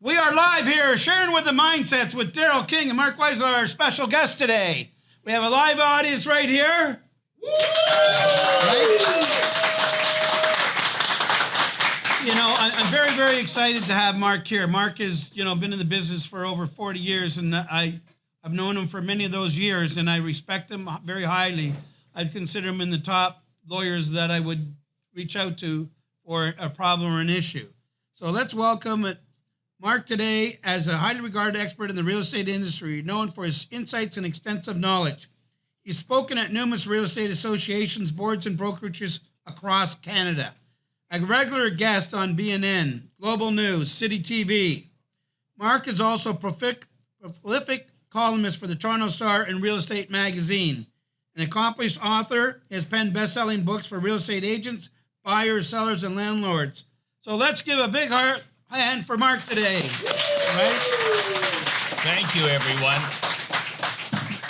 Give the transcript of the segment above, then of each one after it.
We are live here, sharing with the mindsets with Daryl King and Mark Weisleder, our special guest today. We have a live audience right here. Right? You know, I'm very, very excited to have Mark here. Mark has, been in the business for over 40 years, and I've known him for many of those years, and I respect him very highly. I'd consider him in the top lawyers that I would reach out to for a problem or an issue. So let's welcome Mark today as a highly regarded expert in the real estate industry, known for his insights and extensive knowledge. He's spoken at numerous real estate associations, boards, and brokerages across Canada. A regular guest on BNN, Global News, City TV. Mark is also a prolific columnist for the Toronto Star and Real Estate Magazine. An accomplished author, he has penned best-selling books for real estate agents, buyers, sellers, and landlords. So let's give a big hand for Mark today. Right? Thank you, everyone.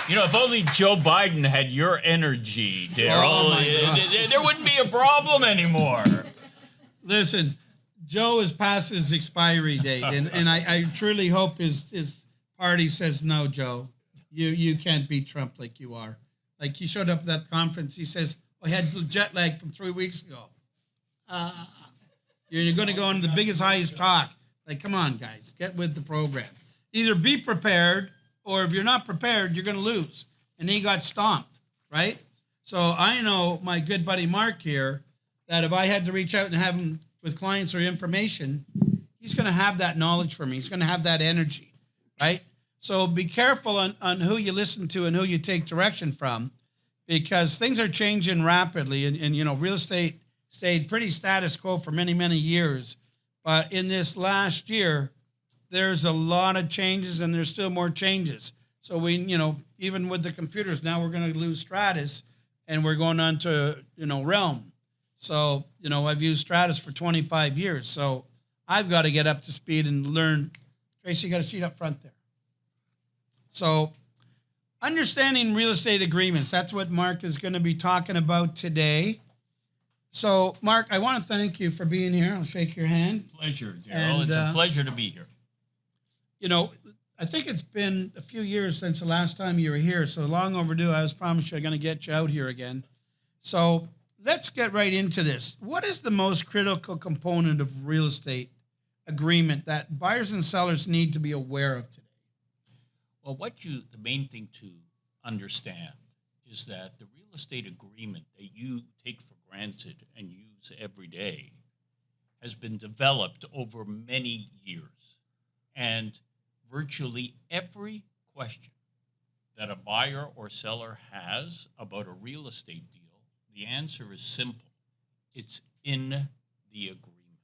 You know, if only Joe Biden had your energy, Daryl, there wouldn't be a problem anymore. Listen, Joe is past his expiry date, and I truly hope his party says, no, Joe, you can't beat Trump like you are. Like, he showed up at that conference, he says, I had jet lag from 3 weeks ago. You're going to go into the biggest, highest talk. Like, come on, guys, get with the program. Either be prepared, or if you're not prepared, you're going to lose. And he got stomped, right? So I know my good buddy Mark here, that if I had to reach out and have him with clients or information, he's going to have that knowledge for me. He's going to have that energy, right? So be careful on who you listen to and who you take direction from, because things are changing rapidly. And real estate stayed pretty status quo for many, many years. But in this last year, there's a lot of changes, and there's still more changes. So we, even with the computers, now we're going to lose Stratus, and we're going on to, Realm. So, I've used Stratus for 25 years. So I've got to get up to speed and learn. Tracy, you got a seat up front there. So understanding real estate agreements, that's what Mark is going to be talking about today. So, Mark, I want to thank you for being here. I'll shake your hand. Pleasure, Daryl. It's a pleasure to be here. I think it's been a few years since the last time you were here, so long overdue. I was promised you I'm going to get you out here again. So let's get right into this. What is the most critical component of real estate agreement that buyers and sellers need to be aware of today? Well, the main thing to understand is that the real estate agreement that you take for granted and use every day has been developed over many years. And virtually every question that a buyer or seller has about a real estate deal, the answer is simple. It's in the agreement.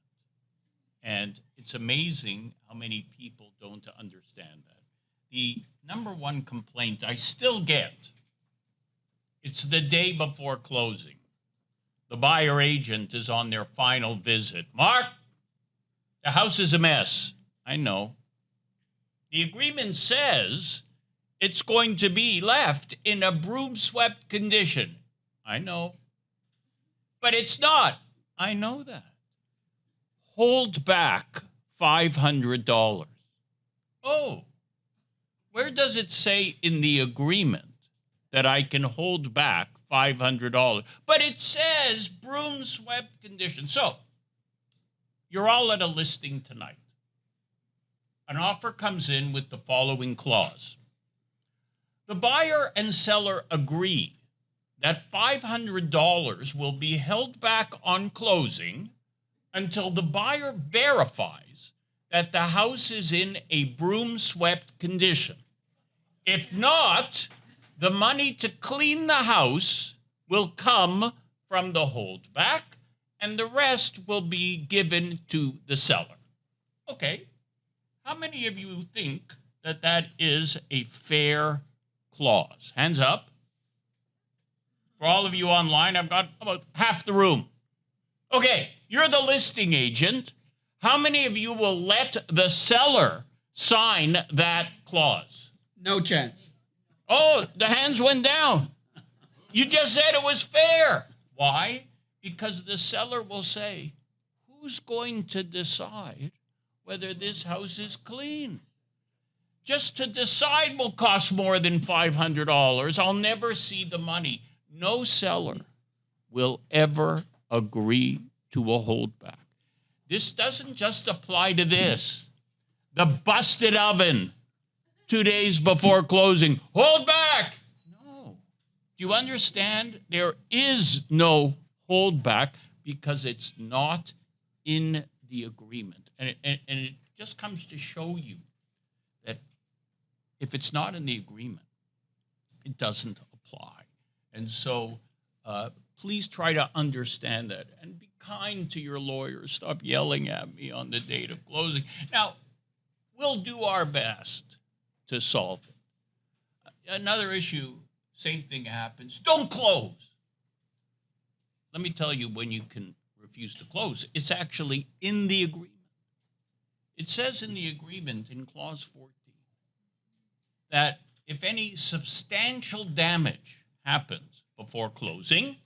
And it's amazing how many people don't understand that. The number one complaint I still get, it's the day before closing. The buyer agent is on their final visit. Mark, the house is a mess. I know. The agreement says it's going to be left in a broom-swept condition. I know. But it's not. I know that. Hold back $500. Oh, where does it say in the agreement that I can hold back $500? But it says broom-swept condition. So, you're all at a listing tonight. An offer comes in with the following clause. The buyer and seller agree that $500 will be held back on closing until the buyer verifies that the house is in a broom-swept condition. If not, the money to clean the house will come from the holdback, and the rest will be given to the seller. Okay. How many of you think that that is a fair clause? Hands up. For all of you online, I've got about half the room. Okay, you're the listing agent. How many of you will let the seller sign that clause? No chance. Oh, the hands went down. You just said it was fair. Why? Because the seller will say, who's going to decide whether this house is clean. Just to decide will cost more than $500. I'll never see the money. No seller will ever agree to a holdback. This doesn't just apply to this. The busted oven 2 days before closing. Hold back. No. Do you understand? There is no holdback because it's not in the agreement. And it just comes to show you that if it's not in the agreement, it doesn't apply. And so please try to understand that and be kind to your lawyers. Stop yelling at me on the date of closing. Now, we'll do our best to solve it. Another issue, same thing happens. Don't close. Let me tell you when you can refuse to close. It's actually in the agreement. It says in the agreement in clause 14 that if any substantial damage happens before closing,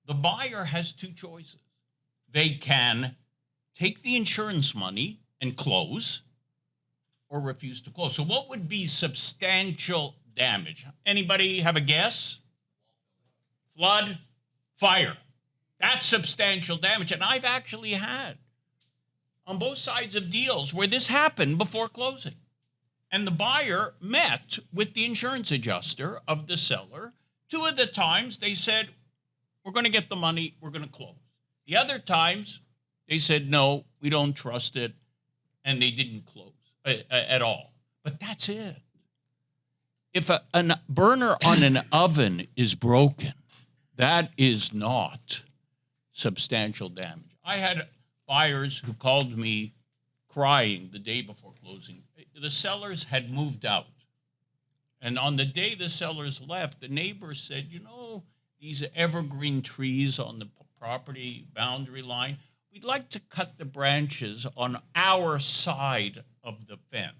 the buyer has two choices. They can take the insurance money and close, or refuse to close. So what would be substantial damage? Anybody have a guess? Flood, fire. That's substantial damage. And I've actually had on both sides of deals where this happened before closing. And the buyer met with the insurance adjuster of the seller. 2 of the times they said, we're going to get the money, we're going to close. The other times they said, no, we don't trust it, and they didn't close at all. But that's it. If a burner on an oven is broken, that is not substantial damage. I had buyers who called me crying the day before closing. The sellers had moved out. And on the day the sellers left, the neighbor said, you know, these evergreen trees on the property boundary line, we'd like to cut the branches on our side of the fence.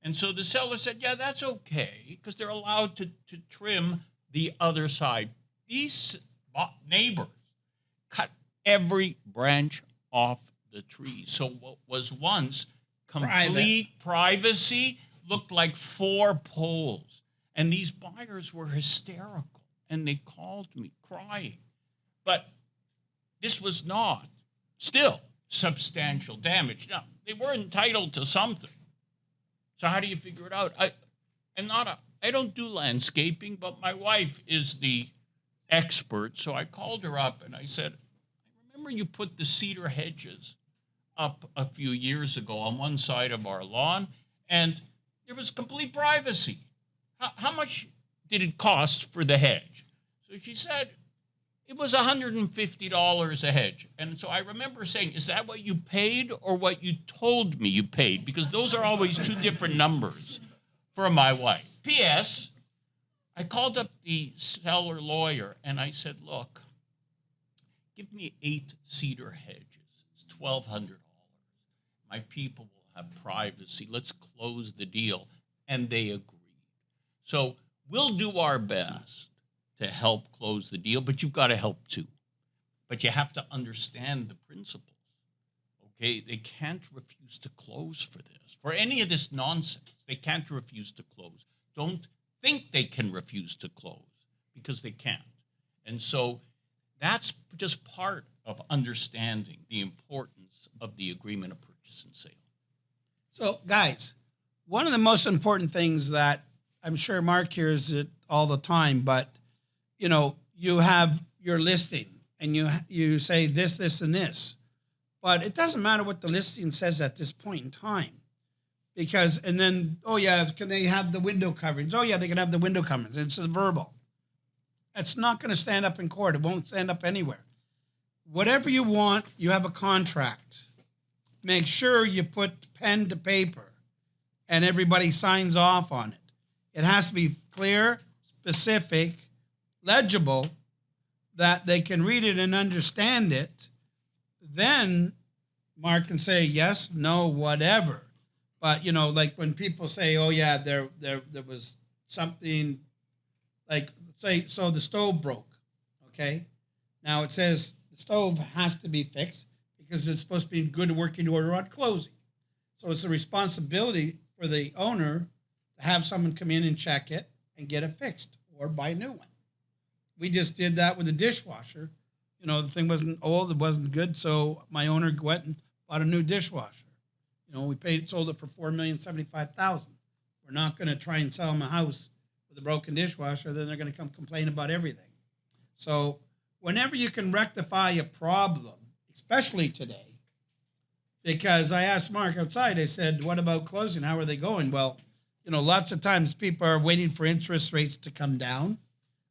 And so the seller said, yeah, that's okay, because they're allowed to trim the other side. These neighbors cut every branch off the trees. So what was once complete privacy looked like 4 poles. And these buyers were hysterical, and they called me crying. But this was not still substantial damage. Now, they were entitled to something. So how do you figure it out? I don't do landscaping, but my wife is the expert. So I called her up and I said, I remember you put the cedar hedges up a few years ago on one side of our lawn, and there was complete privacy. How much did it cost for the hedge? So she said, it was $150 a hedge. And so I remember saying, is that what you paid or what you told me you paid? Because those are always 2 different numbers for my wife. P.S., I called up the seller lawyer and I said, look, give me 8 cedar hedges. It's $1,200. My people will have privacy. Let's close the deal. And they agreed. So we'll do our best to help close the deal, but you've got to help too. But you have to understand the principles, okay? They can't refuse to close for this. For any of this nonsense, they can't refuse to close. Don't think they can refuse to close, because they can't. And so that's just part of understanding the importance of the agreement of purchase and sale. So, guys, one of the most important things that I'm sure Mark hears it all the time, but you know, you have your listing and you say this, and this, but it doesn't matter what the listing says at this point in time, because, and then, oh yeah, can they have the window coverings? Oh yeah, they can have the window coverings. It's a verbal. It's not going to stand up in court. It won't stand up anywhere. Whatever you want, you have a contract. Make sure you put pen to paper and everybody signs off on it. It has to be clear, specific, legible, that they can read it and understand it. Then Mark can say yes, no, whatever. But you know, like when people say, "Oh yeah, there was something," like say, so the stove broke. Okay, now it says the stove has to be fixed because it's supposed to be in good working order on closing. So it's a responsibility for the owner to have someone come in and check it and get it fixed or buy a new one. We just did that with the dishwasher. You know, the thing wasn't old, it wasn't good, so my owner went and bought a new dishwasher. You know, we sold it for $4,075,000. We're not going to try and sell them a house with a broken dishwasher, then they're going to come complain about everything. So whenever you can rectify a problem, especially today, because I asked Mark outside, I said, what about closing? How are they going? Well, you know, lots of times people are waiting for interest rates to come down,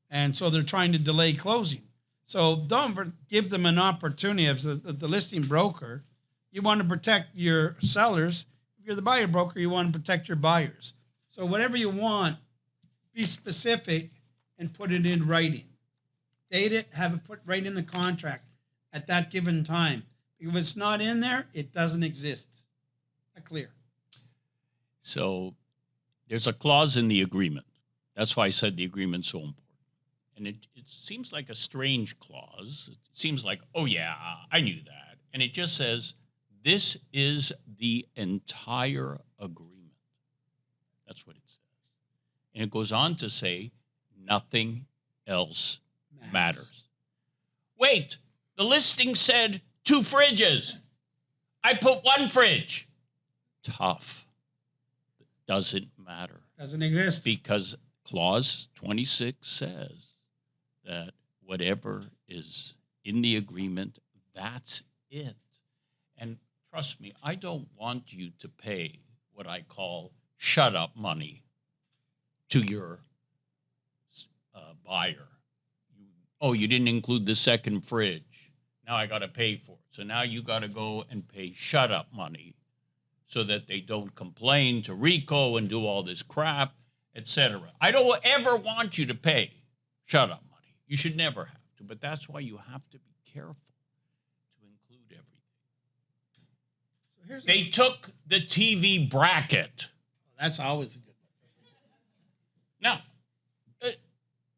and so they're trying to delay closing. So don't give them an opportunity as the listing broker. You want to protect your sellers. If you're the buyer broker, you want to protect your buyers. So whatever you want, be specific and put it in writing. Date it, have it put right in the contract at that given time. If it's not in there, it doesn't exist. Not clear. So there's a clause in the agreement. That's why I said the agreement's so important. And it seems like a strange clause. It seems like, oh, yeah, I knew that. And it just says, this is the entire agreement. That's what it says. And it goes on to say, nothing else matters. Wait, the listing said 2 fridges. I put 1 fridge. Tough. Doesn't matter. Doesn't exist. Because clause 26 says that whatever is in the agreement, that's it. And trust me, I don't want you to pay what I call shut up money to your buyer. You didn't include the 2nd fridge. Now I got to pay for it. So now you got to go and pay shut up money so that they don't complain to RICO and do all this crap, etc. I don't ever want you to pay shut up money. You should never have to, but that's why you have to be careful to include everything. They took the TV bracket. That's always a good one. Now,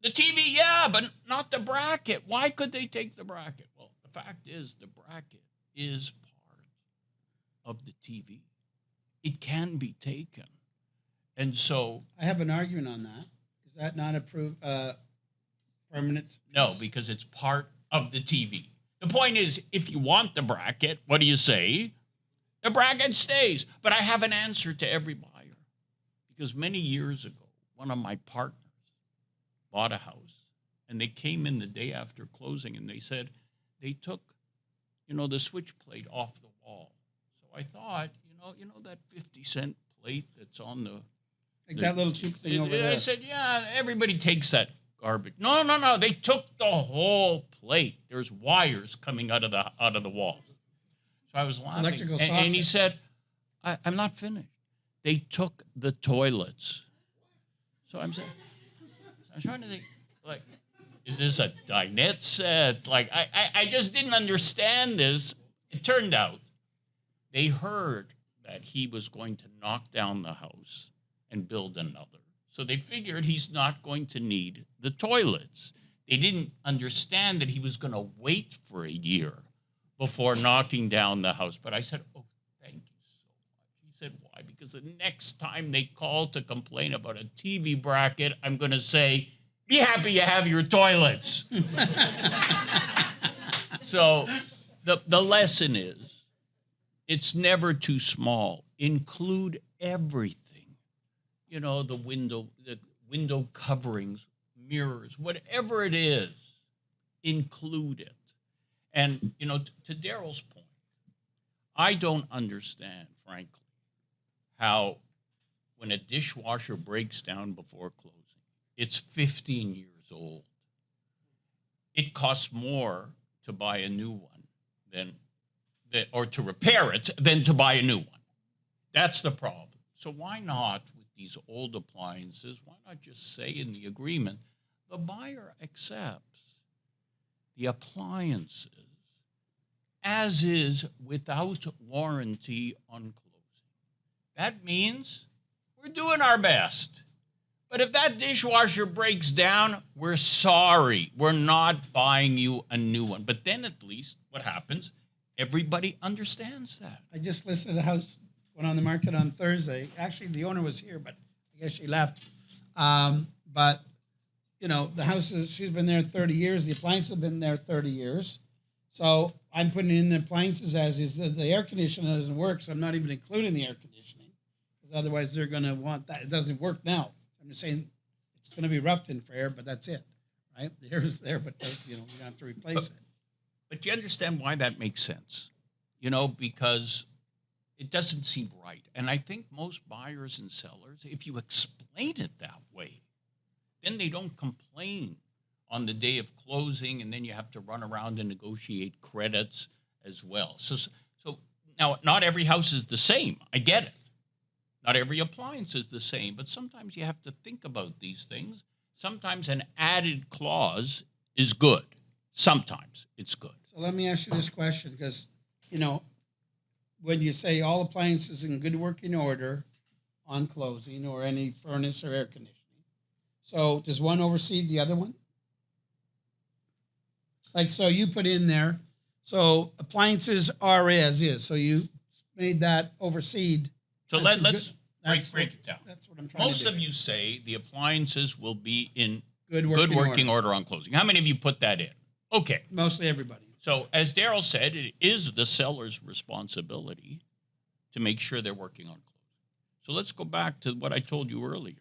the TV, yeah, but not the bracket. Why could they take the bracket? Well, the fact is the bracket is part of the TV. It can be taken. And so... I have an argument on that. Is that not permanent? No, because it's part of the TV. The point is, if you want the bracket, what do you say? The bracket stays. But I have an answer to every buyer. Because many years ago, one of my partners bought a house, and they came in the day after closing, and they said they took, the switch plate off the wall. So I thought, that 50-cent plate that's on that little cheap thing over there. I said, yeah, everybody takes that garbage. No. They took the whole plate. There's wires coming out of the wall. So I was laughing. Electrical and he said, I'm not finished. They took the toilets. So I'm trying to think, like, is this a dinette set? Like, I just didn't understand this. It turned out they heard that he was going to knock down the house and build another. So they figured he's not going to need the toilets. They didn't understand that he was going to wait for a year before knocking down the house. But I said, oh, thank you so much. He said, why? Because the next time they call to complain about a TV bracket, I'm going to say, be happy you have your toilets. So the lesson is, it's never too small. Include everything. The window coverings, mirrors, whatever it is, include it. And, to Daryl's point, I don't understand, frankly, how when a dishwasher breaks down before closing, it's 15 years old. It costs more to buy a new one or to repair it than to buy a new one. That's the problem. So why not, with these old appliances, why not just say in the agreement, the buyer accepts the appliances as is without warranty on closing. That means we're doing our best. But if that dishwasher breaks down, we're sorry. We're not buying you a new one. But then at least what happens? Everybody understands that. I just listed a house went on the market on Thursday. Actually, the owner was here, but I guess she left. But you know, the house is, she's been there 30 years. The appliances have been there 30 years. So I'm putting in the appliances as is. The air conditioner doesn't work, so I'm not even including the air conditioning, because otherwise they're going to want that. It doesn't work now. I'm just saying it's going to be roughed in for air, but that's it, right? The air is there, but you know, you have to replace it. But you understand why that makes sense, you know, because it doesn't seem right. And I think most buyers and sellers, if you explain it that way, then they don't complain on the day of closing, and then you have to run around and negotiate credits as well. So now, not every house is the same. I get it. Not every appliance is the same, but sometimes you have to think about these things. Sometimes an added clause is good. Sometimes it's good. So let me ask you this question, because, you know, when you say all appliances in good working order on closing, or any furnace or air conditioning, so does one oversee the other one? Like, so you put in there, so appliances are as is. So you made that overseed. So let's break it down. That's what I'm trying to do. Most of you say the appliances will be in good working working order on closing. How many of you put that in? Okay. Mostly everybody. So as Daryl said, it is the seller's responsibility to make sure they're working on closing. So let's go back to what I told you earlier.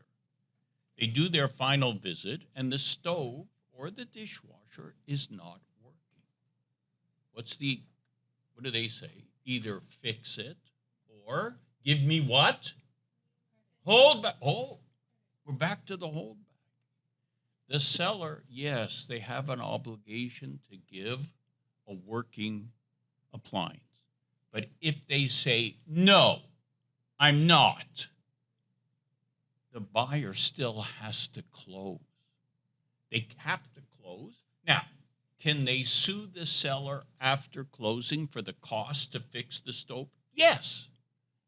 They do their final visit, and the stove or the dishwasher is not working. What do they say? Either fix it or give me what? Hold back. Oh, we're back to the hold back. The seller, yes, they have an obligation to give a working appliance. But if they say, no, I'm not, the buyer still has to close. They have to close. Now, can they sue the seller after closing for the cost to fix the stove? Yes.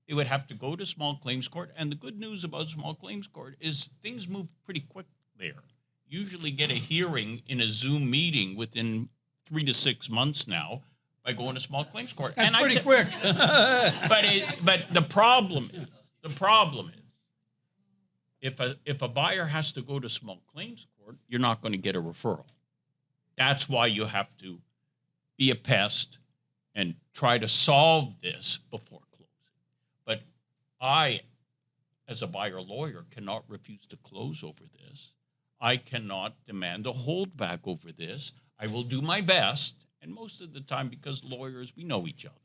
They would have to go to small claims court. And the good news about small claims court is things move pretty quick there. Usually get a hearing in a Zoom meeting within 3 to 6 months now by going to small claims court. That's pretty quick. but the problem is, if a buyer has to go to small claims court, you're not going to get a referral. That's why you have to be a pest and try to solve this before closing. But I, as a buyer lawyer, cannot refuse to close over this. I cannot demand a holdback over this. I will do my best, and most of the time, because lawyers, we know each other.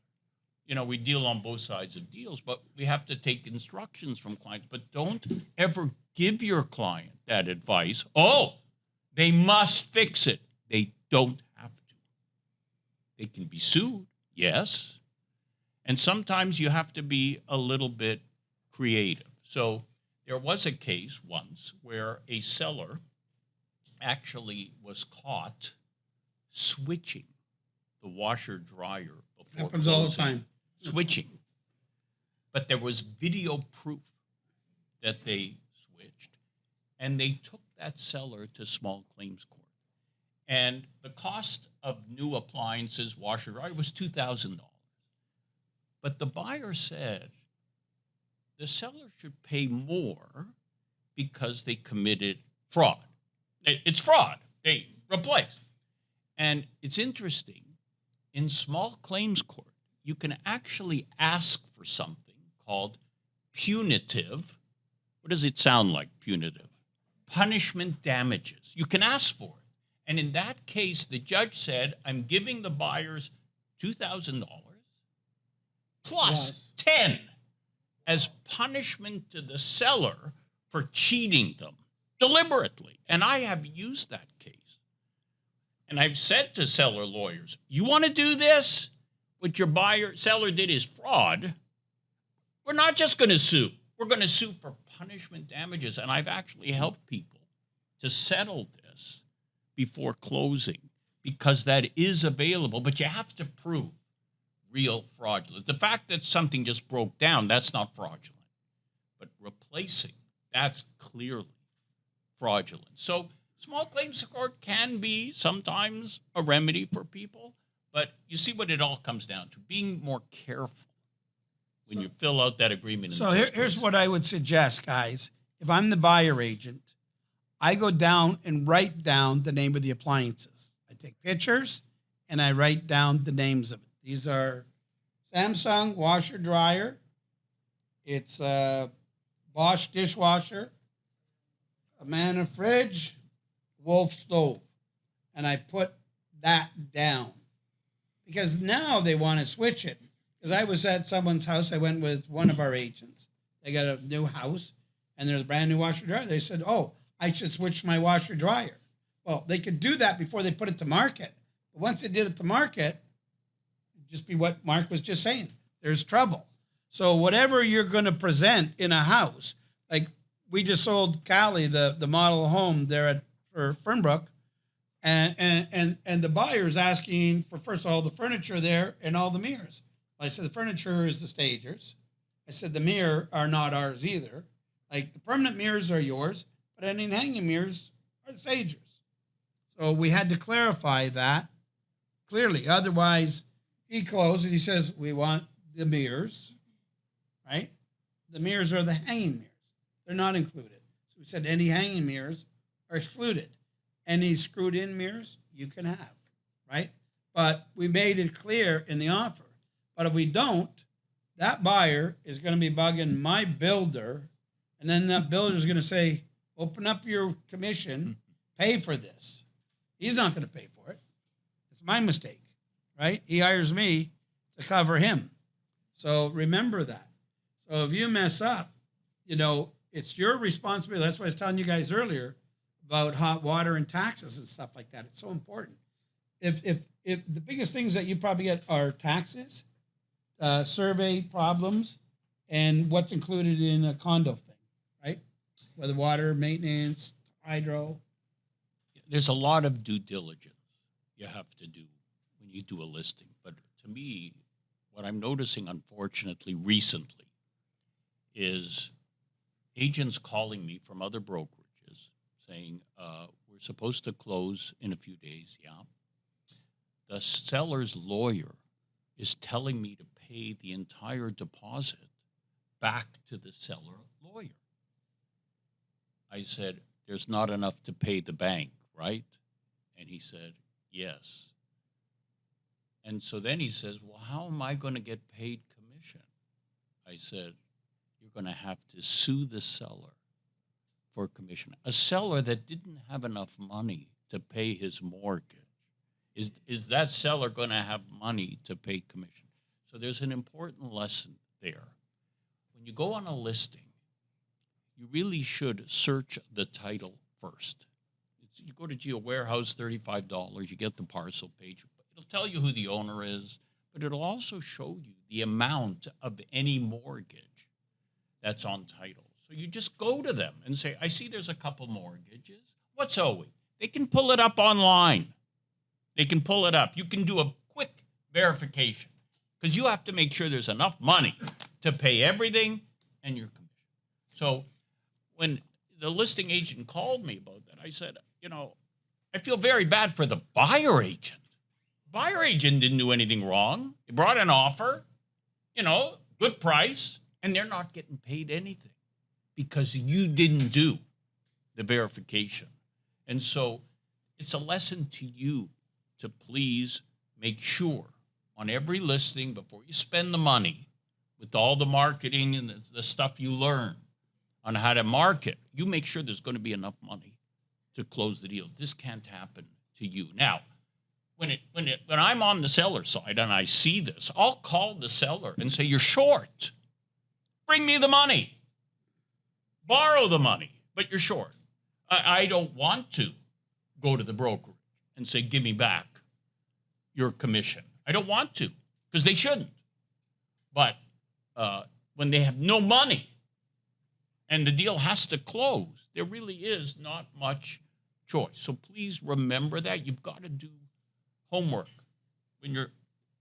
You know, we deal on both sides of deals, but we have to take instructions from clients. But don't ever give your client that advice. Oh, they must fix it. They don't have to. They can be sued, yes. And sometimes you have to be a little bit creative. So there was a case once where a seller actually was caught switching the washer dryer before Happens closing. all the time. Switching. But there was video proof that they switched, and they took that seller to small claims court. And the cost of new appliances, washer dryer, was $2,000. But the buyer said the seller should pay more because they committed fraud. It's fraud. They replaced. And it's interesting. In small claims court, you can actually ask for something called punitive. What does it sound like, punitive? Punishment damages. You can ask for it. And in that case, the judge said, I'm giving the buyers $2,000 plus 10 as punishment to the seller for cheating them deliberately. And I have used that case. And I've said to seller lawyers, you want to do this? What your seller did is fraud. We're not just going to sue. We're going to sue for punishment damages. And I've actually helped people to settle this before closing because that is available, but you have to prove real fraudulent. The fact that something just broke down, that's not fraudulent. But replacing, that's clearly fraudulent. So small claims court can be sometimes a remedy for people, but you see what it all comes down to, being more careful when you fill out that agreement. So here's what I would suggest, guys. If I'm the buyer agent, I go down and write down the name of the appliances. I take pictures and I write down the names of it. These are Samsung washer dryer. It's a Bosch dishwasher, a Manna fridge, Wolf stove. And I put that down because now they want to switch it. Because I was at someone's house. I went with one of our agents. They got a new house and there's a brand new washer dryer. They said, oh, I should switch my washer dryer. Well, they could do that before they put it to market. But once they did it to market, it'd just be what Mark was just saying. There's trouble. So whatever you're going to present in a house, like we just sold Callie the model home there for Fernbrook, and the buyer's asking for, first of all, the furniture there and all the mirrors. I said the furniture is the stagers. I said the mirror are not ours either. Like the permanent mirrors are yours, but any hanging mirrors are the stagers. So we had to clarify that clearly. Otherwise, he closed and he says, we want the mirrors, right? The mirrors are the hanging mirrors. They're not included. So we said any hanging mirrors are excluded. Any screwed in mirrors you can have, right? But we made it clear in the offer. But if we don't, that buyer is going to be bugging my builder, and then that builder is going to say, open up your commission, pay for this. He's not going to pay for it. It's my mistake, right? He hires me to cover him. So remember that. So if you mess up, it's your responsibility. That's why I was telling you guys earlier about hot water and taxes and stuff like that. It's so important. If the biggest things that you probably get are taxes, survey problems, and what's included in a condo thing, right? Whether water, maintenance, hydro. There's a lot of due diligence you have to do when you do a listing. But to me, what I'm noticing, unfortunately, recently is agents calling me from other brokerages saying, we're supposed to close in a few days. Yeah. The seller's lawyer is telling me to pay the entire deposit back to the seller lawyer. I said, there's not enough to pay the bank, right? And he said, yes. And so then he says, well, how am I going to get paid commission? I said, you're going to have to sue the seller for commission. A seller that didn't have enough money to pay his mortgage. Is that seller going to have money to pay commission? So there's an important lesson there. When you go on a listing, you really should search the title first. You go to Geo Warehouse, $35, you get the parcel page. It'll tell you who the owner is, but it'll also show you the amount of any mortgage that's on title. So you just go to them and say, I see there's a couple mortgages. What's owing? They can pull it up online. They can pull it up. You can do a quick verification because you have to make sure there's enough money to pay everything and your commission. So when the listing agent called me about that, I said, I feel very bad for the buyer agent. Buyer agent didn't do anything wrong. He brought an offer, good price, and they're not getting paid anything because you didn't do the verification. And so it's a lesson to you to please make sure on every listing before you spend the money with all the marketing and the stuff you learn on how to market, you make sure there's going to be enough money to close the deal. This can't happen to you. Now, when I'm on the seller side and I see this, I'll call the seller and say, you're short. Bring me the money. Borrow the money, but you're short. I don't want to go to the brokerage and say, give me back your commission. I don't want to, because they shouldn't. But when they have no money and the deal has to close, there really is not much choice. So please remember that. You've got to do homework when you're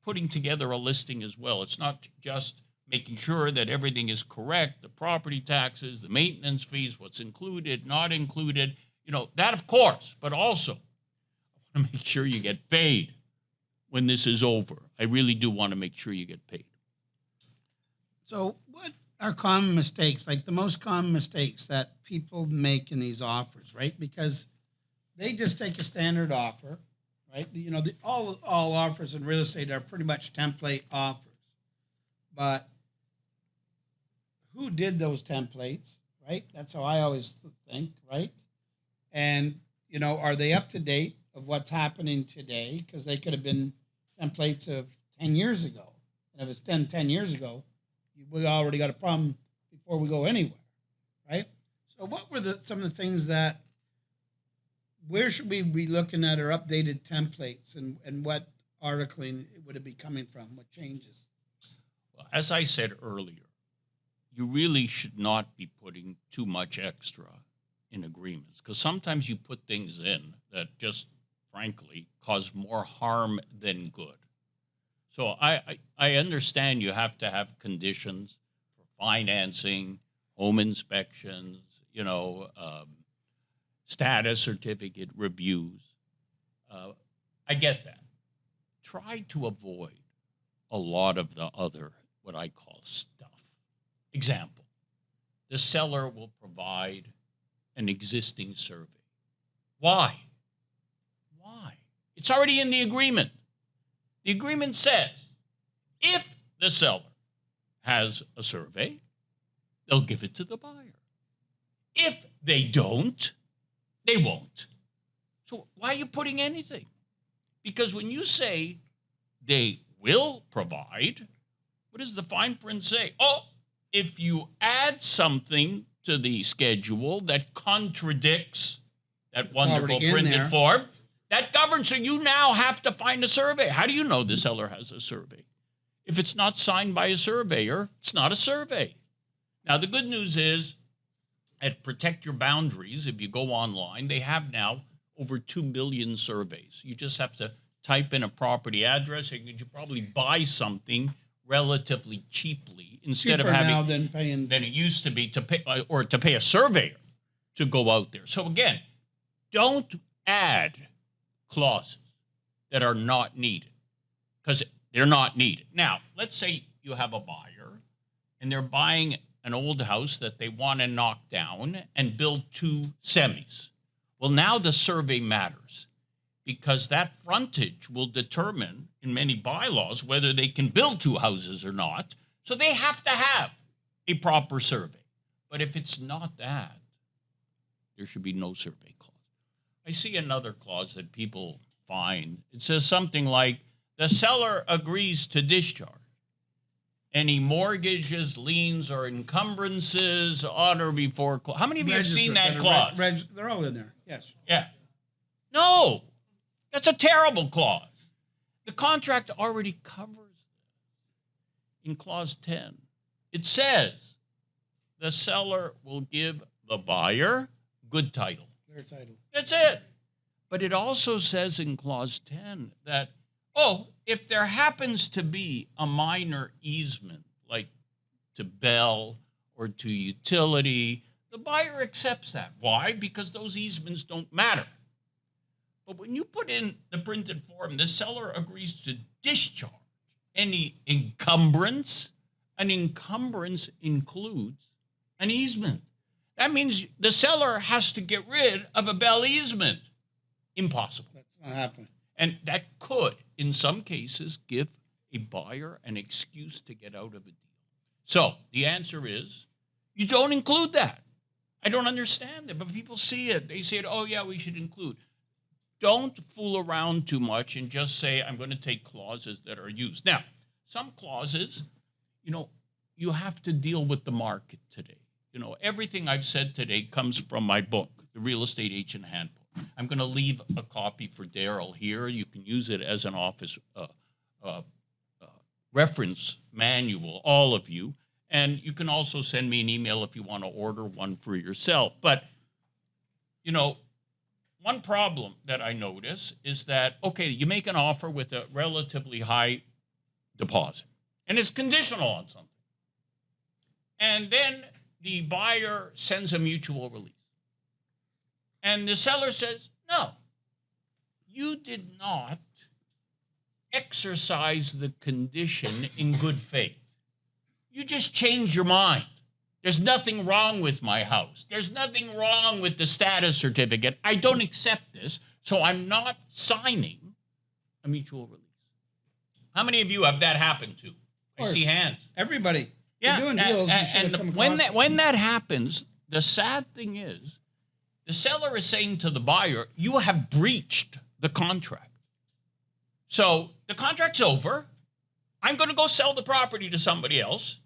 putting together a listing as well. It's not just making sure that everything is correct, the property taxes, the maintenance fees, what's included, not included, that of course, but also I want to make sure you get paid when this is over. I really do want to make sure you get paid. So, what are common mistakes, like the most common mistakes that people make in these offers, right? Because they just take a standard offer, right? All offers in real estate are pretty much template offers. But who did those templates, right? That's how I always think, right? And are they up to date of what's happening today? Because they could have been templates of 10 years ago. And if it's 10 years ago, we already got a problem before we go anywhere, right? So what were some of the things where should we be looking at our updated templates, and what articling would it be coming from? What changes? Well, as I said earlier, you really should not be putting too much extra in agreements, because sometimes you put things in that just frankly cause more harm than good. So I understand you have to have conditions for financing, home inspections, status certificate reviews. I get that. Try to avoid a lot of the other, what I call stuff. Example, the seller will provide an existing survey. Why? Why? It's already in the agreement. The agreement says if the seller has a survey, they'll give it to the buyer. If they don't, they won't. So why are you putting anything? Because when you say they will provide, what does the fine print say? Oh, if you add something to the schedule that contradicts that wonderful printed form, that governs. So you now have to find a survey. How do you know the seller has a survey? If it's not signed by a surveyor, it's not a survey. Now, the good news is at Protect Your Boundaries, if you go online, they have now over 2 million surveys. You just have to type in a property address, and you probably buy something relatively cheaply instead of having now than paying than it used to be to pay a surveyor to go out there. So again, don't add clauses that are not needed, because they're not needed. Now, let's say you have a buyer and they're buying an old house that they want to knock down and build 2 semis. Well, now the survey matters, because that frontage will determine in many bylaws whether they can build 2 houses or not. So they have to have a proper survey. But if it's not that, there should be no survey clause. I see another clause that people find. It says something like, the seller agrees to discharge any mortgages, liens, or encumbrances on or before. How many of you have seen that clause? They're all in there, yes. Yeah. No, that's a terrible clause. The contract already covers this. In clause 10, it says the seller will give the buyer good title. Their title. That's it. But it also says in clause 10 that, if there happens to be a minor easement, like to Bell or to utility, the buyer accepts that. Why? Because those easements don't matter. But when you put in the printed form, the seller agrees to discharge any encumbrance. An encumbrance includes an easement. That means the seller has to get rid of a Bell easement. Impossible. That's not happening. And that could, in some cases, give a buyer an excuse to get out of a deal. So the answer is, you don't include that. I don't understand it, but people see it. They say, oh, yeah, we should include. Don't fool around too much and just say, I'm going to take clauses that are used. Now, some clauses, you have to deal with the market today. Everything I've said today comes from my book, The Real Estate Agent Handbook. I'm going to leave a copy for Daryl here. You can use it as an office reference manual, all of you. And you can also send me an email if you want to order one for yourself. But, one problem that I notice is that, you make an offer with a relatively high deposit, and it's conditional on something. And then the buyer sends a mutual release. And the seller says, no, you did not exercise the condition in good faith. You just change your mind. There's nothing wrong with my house. There's nothing wrong with the status certificate. I don't accept this, so I'm not signing a mutual release. How many of you have that happen to? I see hands. Everybody. Yeah, You're doing deals. When that happens, the sad thing is, the seller is saying to the buyer, you have breached the contract. So the contract's over. I'm going to go sell the property to somebody else,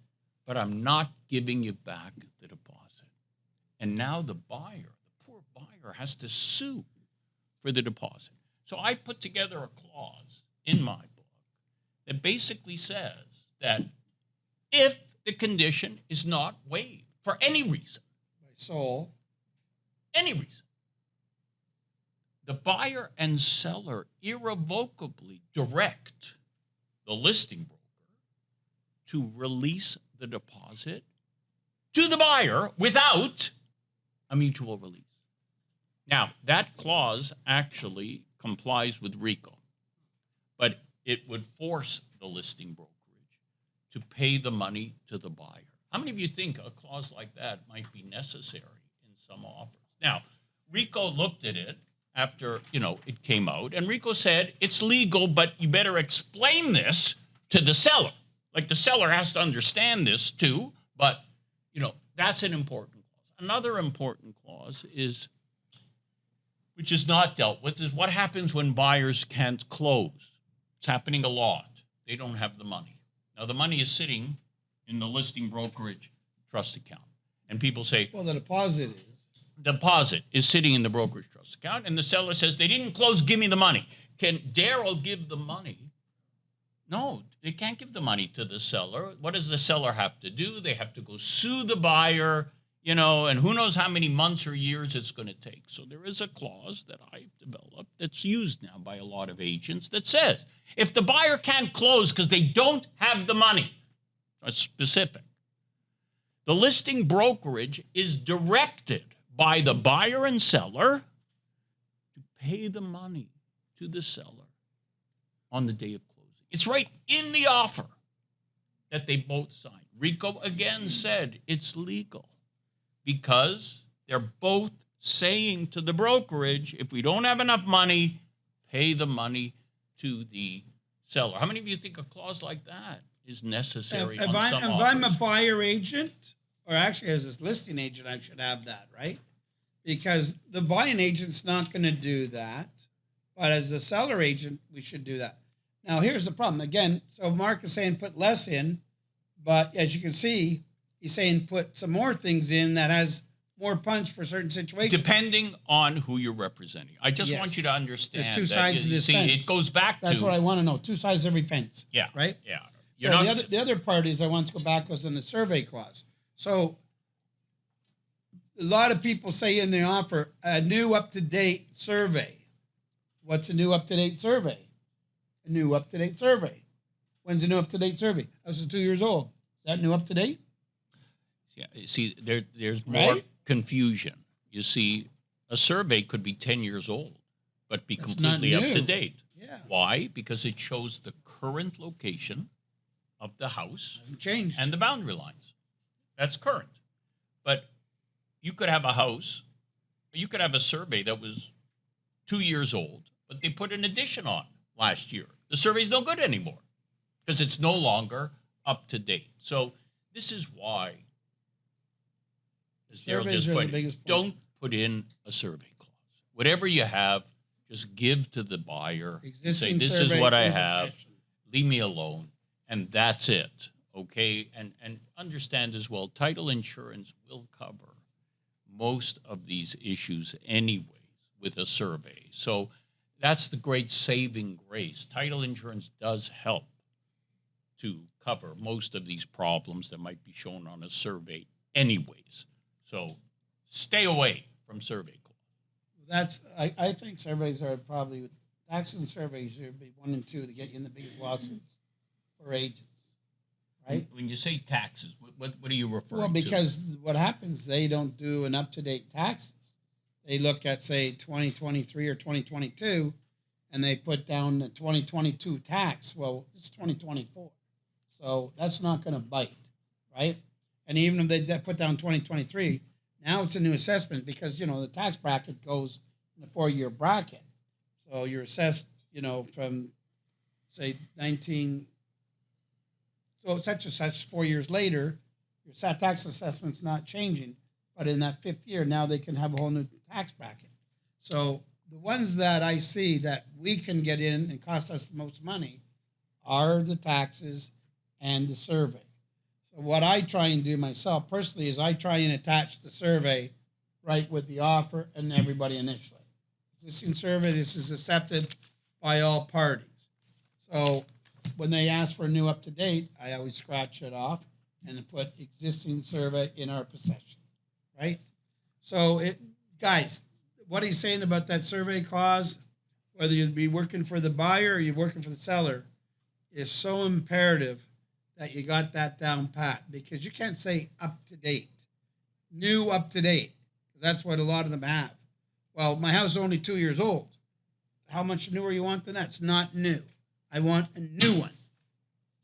but I'm not giving you back the deposit. And now the buyer, the poor buyer, has to sue for the deposit. So I put together a clause in my book that basically says that if the condition is not waived for any reason, any reason, the buyer and seller irrevocably direct the listing broker to release the deposit to the buyer without a mutual release. Now, that clause actually complies with RICO, but it would force the listing brokerage to pay the money to the buyer. How many of you think a clause like that might be necessary in some offers? Now, RICO looked at it after, it came out, and RICO said, it's legal, but you better explain this to the seller. Like, the seller has to understand this too, but, that's an important clause. Another important clause is, which is not dealt with, is what happens when buyers can't close. It's happening a lot. They don't have the money. Now, the money is sitting in the listing brokerage trust account. And people say, well, the deposit is sitting in the brokerage trust account. And the seller says, they didn't close, give me the money. Can Daryl give the money? No, they can't give the money to the seller. What does the seller have to do? They have to go sue the buyer, and who knows how many months or years it's going to take. So there is a clause that I've developed that's used now by a lot of agents that says, if the buyer can't close because they don't have the money, that's specific, the listing brokerage is directed by the buyer and seller to pay the money to the seller on the day of closing. It's right in the offer that they both signed. RICO again said it's legal because they're both saying to the brokerage, if we don't have enough money, pay the money to the seller. How many of you think a clause like that is necessary on some offers? If I'm a buyer agent, or actually as this listing agent, I should have that, right? Because the buying agent's not going to do that. But as a seller agent, we should do that. Now, here's the problem. Again, so Mark is saying put less in, but as you can see, he's saying put some more things in that has more punch for certain situations. Depending on who you're representing. I just want you to understand. There's two sides to this fence. It goes back That's what I want to know. Two sides of every fence. Yeah. Right? Yeah. So the other part is I want to go back was in the survey clause. So a lot of people say in the offer, a new up-to-date survey. What's a new up-to-date survey? A new up-to-date survey. When's a new up-to-date survey? This is 2 years old. Is that new up-to-date? Yeah. See, there's more confusion. You see, a survey could be 10 years old, but be completely up to date. Yeah. Why? Because it shows the current location of the house. Hasn't changed. And the boundary lines. That's current. But you could have a house, you could have a survey that was 2 years old, but they put an addition on last year. The survey's no good anymore because it's no longer up to date. So this is why, as Daryl just pointed, don't put in a survey clause. Whatever you have, just give to the buyer. Say, this is what I have. Leave me alone. And that's it. Okay? And understand as well, title insurance will cover most of these issues anyways with a survey. So that's the great saving grace. Title insurance does help to cover most of these problems that might be shown on a survey anyways. So stay away from survey clause. I think surveys are probably, taxes and surveys should be 1 and 2 to get you in the biggest lawsuits for agents, right? When you say taxes, what are you referring to? Well, because what happens, they don't do an up-to-date taxes. They look at, say, 2023 or 2022, and they put down the 2022 tax. Well, it's 2024. So that's not going to bite. right? And even if they put down 2023, now it's a new assessment because, the tax bracket goes in a 4-year bracket. So you're assessed, from, say, 19, so such and such 4 years later, your tax assessment's not changing. But in that 5th year, now they can have a whole new tax bracket. So the ones that I see that we can get in and cost us the most money are the taxes and the survey. So what I try and do myself personally is I try and attach the survey right with the offer and everybody initially. Existing survey, this is accepted by all parties. So when they ask for a new up-to-date, I always scratch it off and put existing survey in our possession, right? So guys, what he's saying about that survey clause, whether you'd be working for the buyer or you're working for the seller, is so imperative that you got that down pat, because you can't say up to date, new up to date. That's what a lot of them have. Well, my house is only 2 years old. How much newer you want than that? It's not new. I want a new one.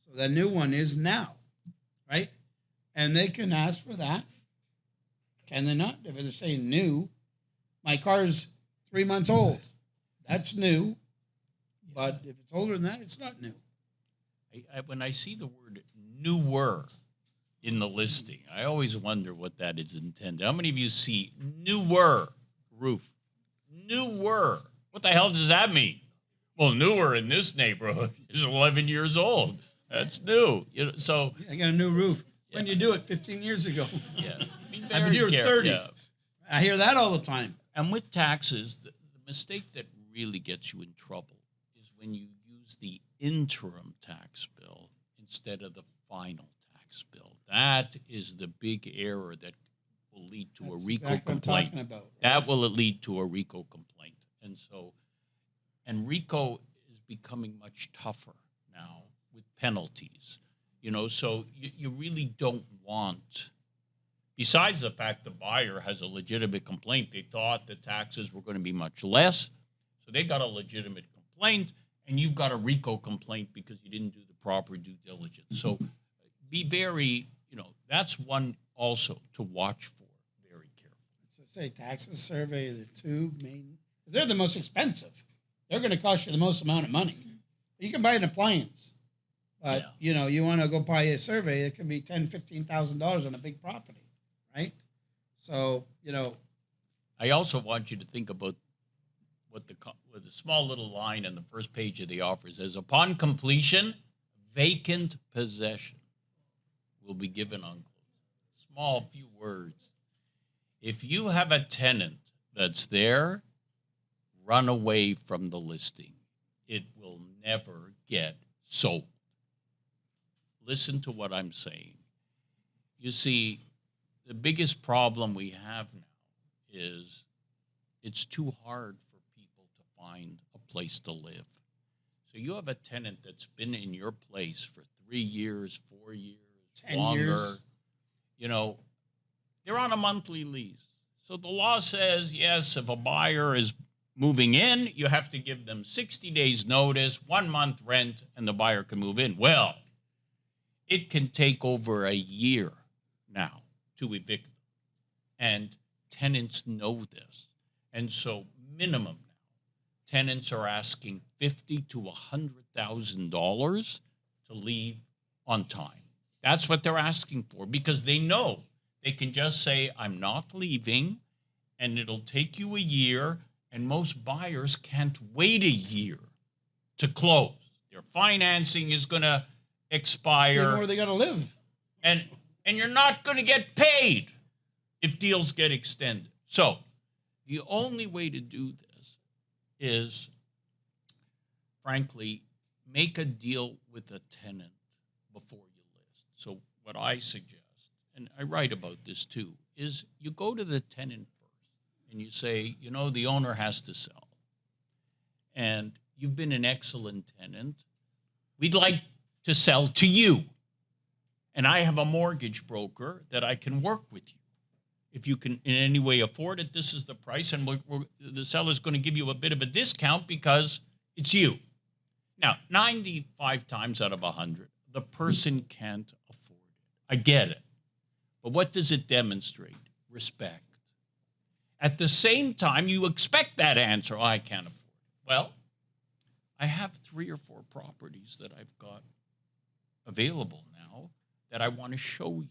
So the new one is now, right? And they can ask for that. Can they not? If they're saying new, my car's 3 months old. That's new. But if it's older than that, it's not new. When I see the word newer in the listing, I always wonder what that is intended. How many of you see newer roof? Newer. What the hell does that mean? Well, newer in this neighborhood is 11 years old. That's new. So I got a new roof. When you do it 15 years ago. Yeah. I've been here 30. Yeah. I hear that all the time. And with taxes, the mistake that really gets you in trouble is when you use the interim tax bill instead of the final tax bill. That is the big error that will lead to a RICO exactly complaint. What I'm talking about, right? That will lead to a RICO complaint. And RICO is becoming much tougher now with penalties. So you really don't want, besides the fact the buyer has a legitimate complaint, they thought the taxes were going to be much less, so they got a legitimate complaint, and you've got a RICO complaint because you didn't do the proper due diligence. So be very, that's one also to watch for very carefully. So say taxes, survey are the two main, they're the most expensive. They're going to cost you the most amount of money. You can buy an appliance, but you want to go buy a survey, it can be $10,000, $15,000 on a big property, right? So I also want you to think about what the small little line on the first page of the offer says: upon completion, vacant possession will be given on closing. Small few words. If you have a tenant that's there, run away from the listing. It will never get sold. Listen to what I'm saying. You see, the biggest problem we have now is it's too hard for people to find a place to live. So you have a tenant that's been in your place for 3 years, 4 years, 10 longer. years. They're on a monthly lease. So the law says, yes, if a buyer is moving in, you have to give them 60 days notice, 1 month rent, and the buyer can move in. Well, it can take over a year now to evict them. And tenants know this. And so minimum now, tenants are asking $50,000 to $100,000 to leave on time. That's what they're asking for, because they know they can just say, I'm not leaving, and it'll take you a year, and most buyers can't wait a year to close. Their financing is going to expire. Where they got to live. And you're not going to get paid if deals get extended. So the only way to do this is, frankly, make a deal with a tenant before you list. So what I suggest, and I write about this too, is you go to the tenant first and you say, the owner has to sell. And you've been an excellent tenant. We'd like to sell to you. And I have a mortgage broker that I can work with you. If you can in any way afford it, this is the price, and the seller's going to give you a bit of a discount because it's you. Now, 95 times out of 100, the person can't afford it. I get it. But what does it demonstrate? Respect. At the same time, you expect that answer. Oh, I can't afford it. Well, I have 3 or 4 properties that I've got available now that I want to show you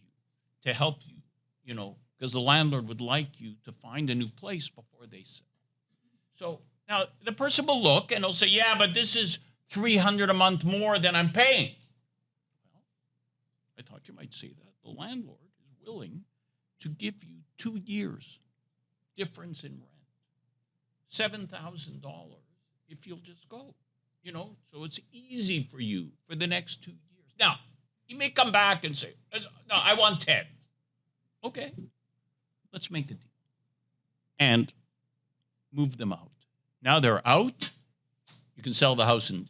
to help you, because the landlord would like you to find a new place before they sell. So now the person will look and they'll say, yeah, but this is $300 a month more than I'm paying. Well, I thought you might say that. The landlord is willing to give you 2 years difference in rent, $7,000 if you'll just go, so it's easy for you for the next 2 years. Now, you may come back and say, no, I want 10. Okay, let's make the deal and move them out. Now they're out. You can sell the house in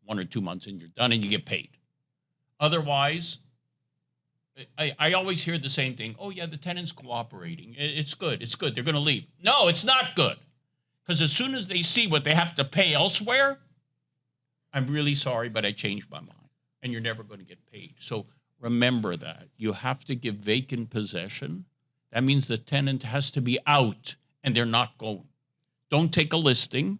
1 or 2 months and you're done and you get paid. Otherwise, I always hear the same thing. Oh, yeah, the tenant's cooperating. It's good. It's good. They're going to leave. No, it's not good. Because as soon as they see what they have to pay elsewhere, I'm really sorry, but I changed my mind. And you're never going to get paid. So remember that. You have to give vacant possession. That means the tenant has to be out and they're not going. Don't take a listing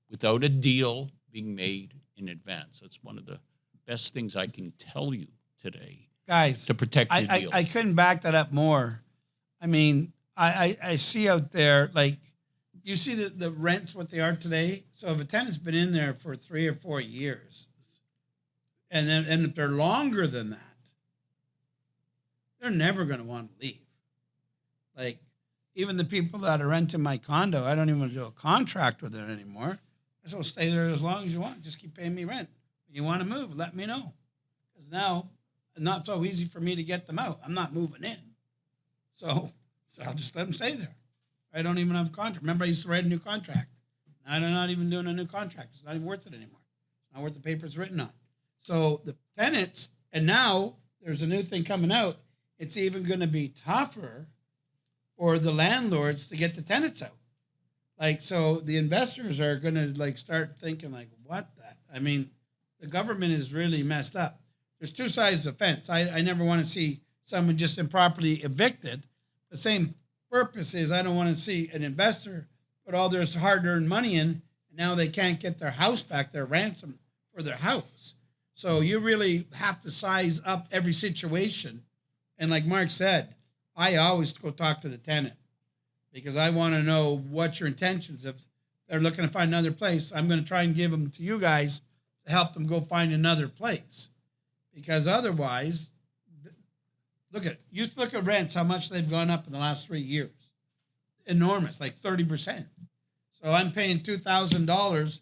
without a deal being made in advance. That's one of the best things I can tell you today. Guys, to protect your deals. I couldn't back that up more. I mean, I see out there, like, you see the rents, what they are today. So if a tenant's been in there for 3 or 4 years, and if they're longer than that, they're never going to want to leave. Like, even the people that are renting my condo, I don't even want to do a contract with it anymore. I said, well, stay there as long as you want. Just keep paying me rent. When you want to move, let me know. Because now it's not so easy for me to get them out. I'm not moving in. So I'll just let them stay there. I don't even have a contract. Remember, I used to write a new contract. Now I'm not even doing a new contract. It's not even worth it anymore. It's not worth the paper it's written on. So the tenants, and now there's a new thing coming out. It's even going to be tougher for the landlords to get the tenants out. Like, so the investors are going to like start thinking like, what that? I mean, the government is really messed up. There's 2 sides to the fence. I never want to see someone just improperly evicted. The same purpose is I don't want to see an investor put all their hard-earned money in, and now they can't get their house back, their ransom for their house. So you really have to size up every situation. And like Mark said, I always go talk to the tenant because I want to know what your intentions. If they're looking to find another place, I'm going to try and give them to you guys to help them go find another place. Because otherwise, look at rents, how much they've gone up in the last 3 years. Enormous, like 30%. So I'm paying $2,000.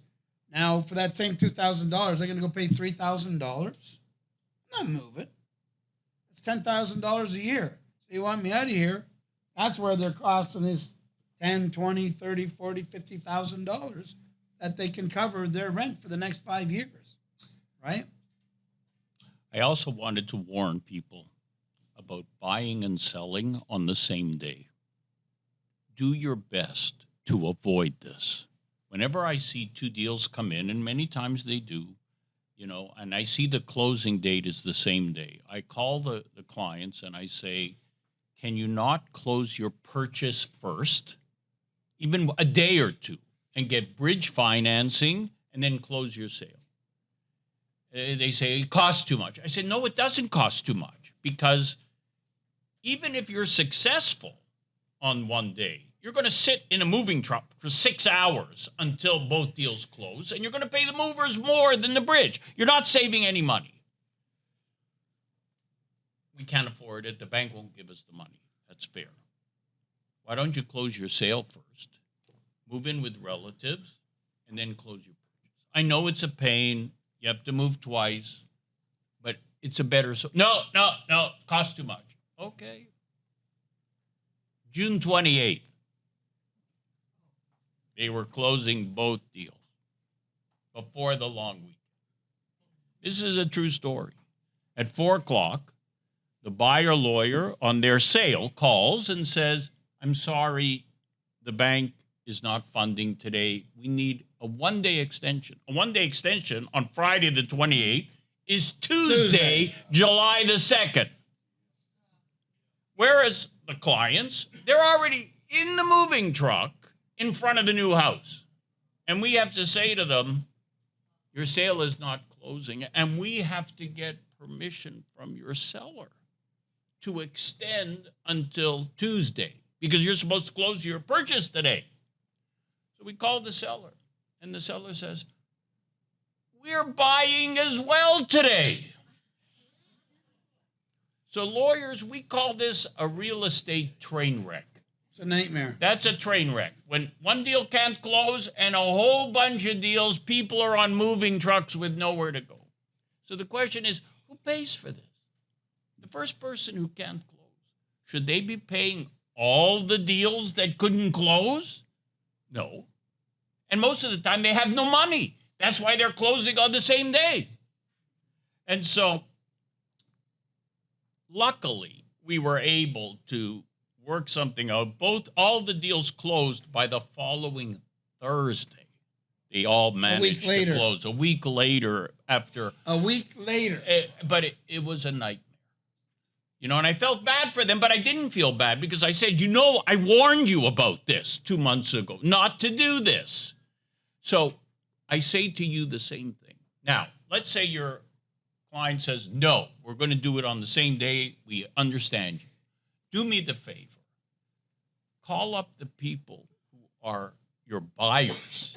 Now, for that same $2,000, I'm going to go pay $3,000. I'm not moving. It's $10,000 a year. So you want me out of here? That's where they're costing is $10, $20, $30, $40, $50,000 that they can cover their rent for the next 5 years, right? I also wanted to warn people about buying and selling on the same day. Do your best to avoid this. Whenever I see 2 deals come in, and many times they do, and I see the closing date is the same day, I call the clients and I say, can you not close your purchase first, even a day or 2, and get bridge financing and then close your sale? They say it costs too much. I said, no, it doesn't cost too much, because even if you're successful on one day, you're going to sit in a moving truck for 6 hours until both deals close, and you're going to pay the movers more than the bridge. You're not saving any money. We can't afford it. The bank won't give us the money. That's fair. Why don't you close your sale first, move in with relatives, and then close your purchase? I know it's a pain. You have to move twice, but it's a better... No, it costs too much. Okay. June 28th, they were closing both deals before the long weekend. This is a true story. At 4 o'clock, the buyer lawyer on their sale calls and says, I'm sorry, the bank is not funding today. We need a 1-day extension. A 1-day extension on Friday the 28th is Tuesday, July the 2nd. Whereas the clients, they're already in the moving truck in front of the new house. And we have to say to them, your sale is not closing, and we have to get permission from your seller to extend until Tuesday because you're supposed to close your purchase today. So we call the seller, and the seller says, we're buying as well today. So lawyers, we call this a real estate train wreck. It's a nightmare. That's a train wreck. When one deal can't close and a whole bunch of deals, people are on moving trucks with nowhere to go. So the question is, who pays for this? The first person who can't close. Should they be paying all the deals that couldn't close? No. And most of the time, they have no money. That's why they're closing on the same day. And so, luckily, we were able to work something out. All the deals closed by the following Thursday. They all managed to close. A week later after. A week later. But it was a nightmare. You know, and I felt bad for them, but I didn't feel bad because I said, you know, I warned you about this 2 months ago, not to do this. So I say to you the same thing. Now, let's say your client says, no, we're going to do it on the same day. We understand you. Do me the favor. Call up the people who are your buyers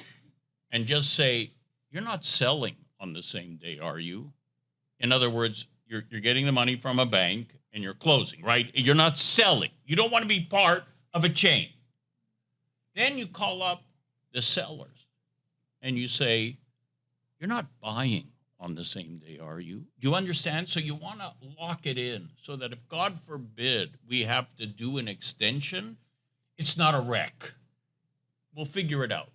and just say, you're not selling on the same day, are you? In other words, you're getting the money from a bank and you're closing, right? You're not selling. You don't want to be part of a chain. Then you call up the sellers and you say, you're not buying on the same day, are you? Do you understand? So you want to lock it in so that if, God forbid, we have to do an extension, it's not a wreck. We'll figure it out.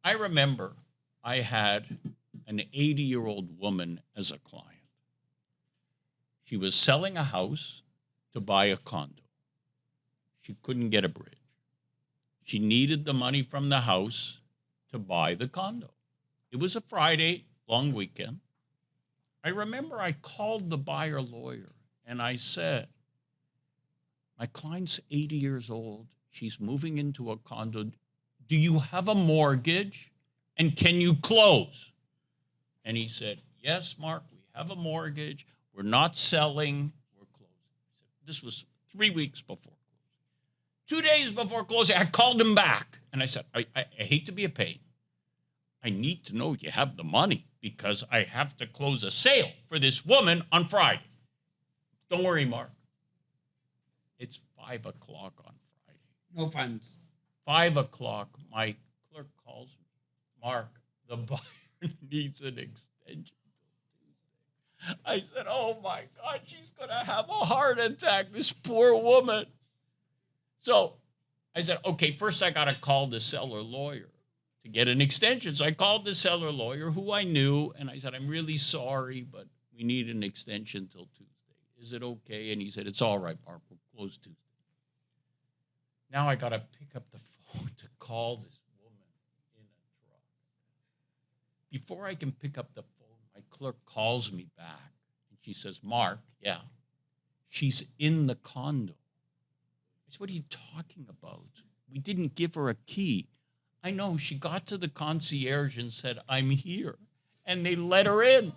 I remember I had an 80-year-old woman as a client. She was selling a house to buy a condo. She couldn't get a bridge. She needed the money from the house to buy the condo. It was a Friday, long weekend. I remember I called the buyer lawyer and I said, my client's 80 years old. She's moving into a condo. Do you have a mortgage? And can you close? And he said, yes, Mark, we have a mortgage. We're not selling. We're closing. This was 3 weeks before closing. 2 days before closing, I called him back. And I said, I hate to be a pain. I need to know you have the money because I have to close a sale for this woman on Friday. Don't worry, Mark. It's 5 o'clock on Friday. No funds. 5 o'clock, my clerk calls me. Mark, the buyer needs an extension. I said, oh my God, she's going to have a heart attack, this poor woman. So I said, okay, first I got to call the seller lawyer to get an extension. So I called the seller lawyer who I knew, and I said, I'm really sorry, but we need an extension till Tuesday. Is it okay? And he said, it's all right, Mark, we'll close Tuesday. Now I got to pick up the phone to call this woman in a truck. Before I can pick up the phone, my clerk calls me back, and she says, Mark, yeah, she's in the condo. I said, what are you talking about? We didn't give her a key. I know, she got to the concierge and said, I'm here. And they let her in.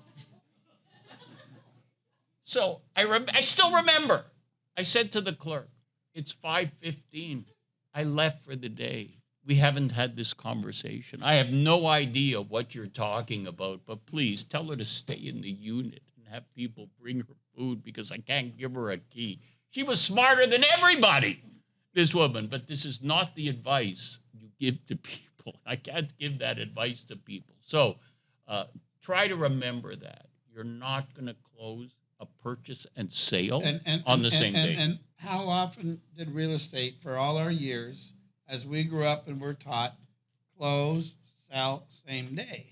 So I still remember. I said to the clerk, it's 5:15. I left for the day. We haven't had this conversation. I have no idea what you're talking about, but please tell her to stay in the unit and have people bring her food because I can't give her a key. She was smarter than everybody, this woman, but this is not the advice you give to people. I can't give that advice to people. So try to remember that. You're not going to close a purchase and sale on the same day. And how often did real estate, for all our years, as we grew up and were taught, close, sell, same day?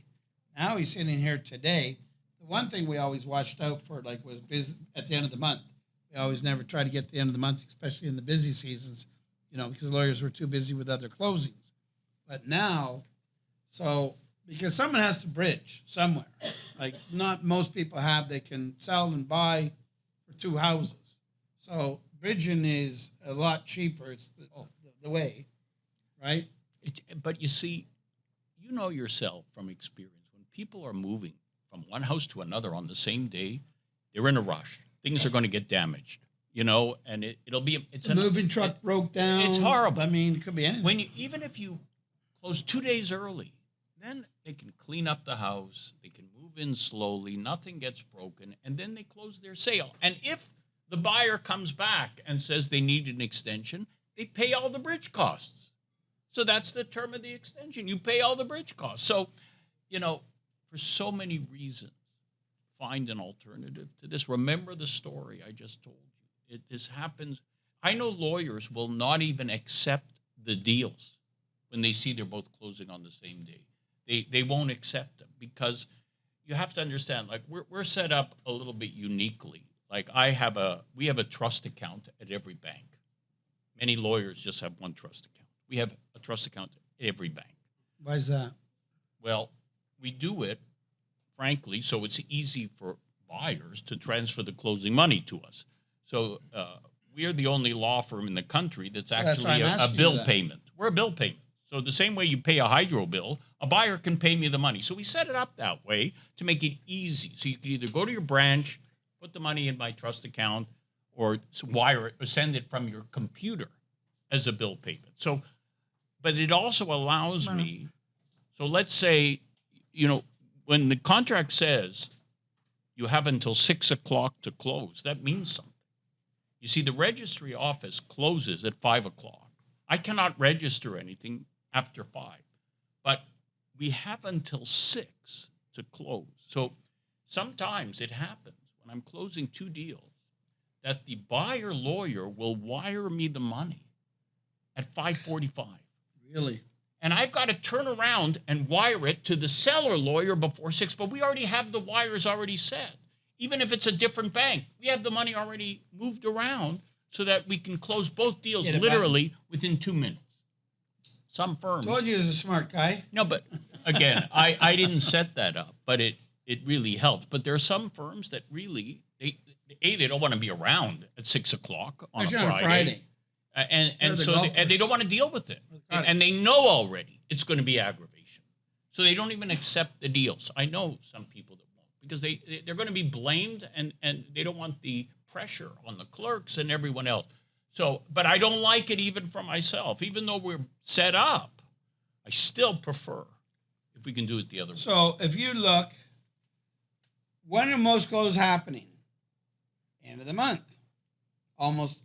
Now he's sitting here today. The one thing we always watched out for, like, was busy at the end of the month. We always never try to get to the end of the month, especially in the busy seasons, you know, because lawyers were too busy with other closings. But now, because someone has to bridge somewhere. Like, not most people have, they can sell and buy for 2 houses. So bridging is a lot cheaper. It's the way, right? But you see, you know yourself from experience, when people are moving from one house to another on the same day, they're in a rush. Things are going to get damaged, and it's The moving truck broke down. It's horrible. I mean, it could be anything. Even if you close 2 days early, then they can clean up the house, they can move in slowly, nothing gets broken, and then they close their sale. And if the buyer comes back and says they need an extension, they pay all the bridge costs. So that's the term of the extension. You pay all the bridge costs. So, for so many reasons, find an alternative to this. Remember the story I just told you. This happens. I know lawyers will not even accept the deals when they see they're both closing on the same day. They won't accept them because you have to understand, like we're set up a little bit uniquely. Like we have a trust account at every bank. Many lawyers just have one trust account. We have a trust account at every bank. Why is that? Well, we do it, frankly, so it's easy for buyers to transfer the closing money to us. So we're the only law firm in the country that's actually a bill payment. We're a bill payment. So the same way you pay a hydro bill, a buyer can pay me the money. So we set it up that way to make it easy. So you can either go to your branch, put the money in my trust account, or wire it or send it from your computer as a bill payment. So, but it also allows me, so let's say, when the contract says you have until 6 o'clock to close, that means something. You see, the registry office closes at 5 o'clock. I cannot register anything after 5, but we have until 6 to close. So sometimes it happens when I'm closing 2 deals that the buyer lawyer will wire me the money at 5:45. Really? And I've got to turn around and wire it to the seller lawyer before 6, but we already have the wires already set. Even if it's a different bank, we have the money already moved around so that we can close both deals literally within 2 minutes. Some firms. Told you he was a smart guy. No, but again, I didn't set that up, but it really helps. But there are some firms that really, they don't want to be around at 6 o'clock on a Friday. And so they don't want to deal with it. And they know already it's going to be aggravation. So they don't even accept the deals. I know some people that won't because they're going to be blamed and they don't want the pressure on the clerks and everyone else. So, but I don't like it even for myself. Even though we're set up, I still prefer if we can do it the other way. So if you look, when are most close happening? End of the month. Almost,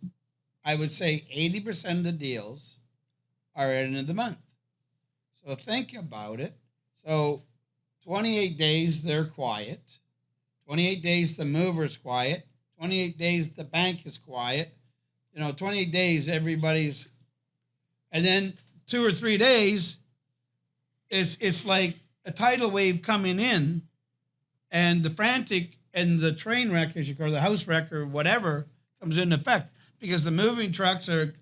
I would say 80% of the deals are end of the month. So think about it. So 28 days, they're quiet. 28 days, the mover's quiet. 28 days, the bank is quiet. 28 days, everybody's, and then 2 or 3 days, it's like a tidal wave coming in, and the frantic and the train wreck, as you call it, the house wreck or whatever, comes into effect because the moving trucks are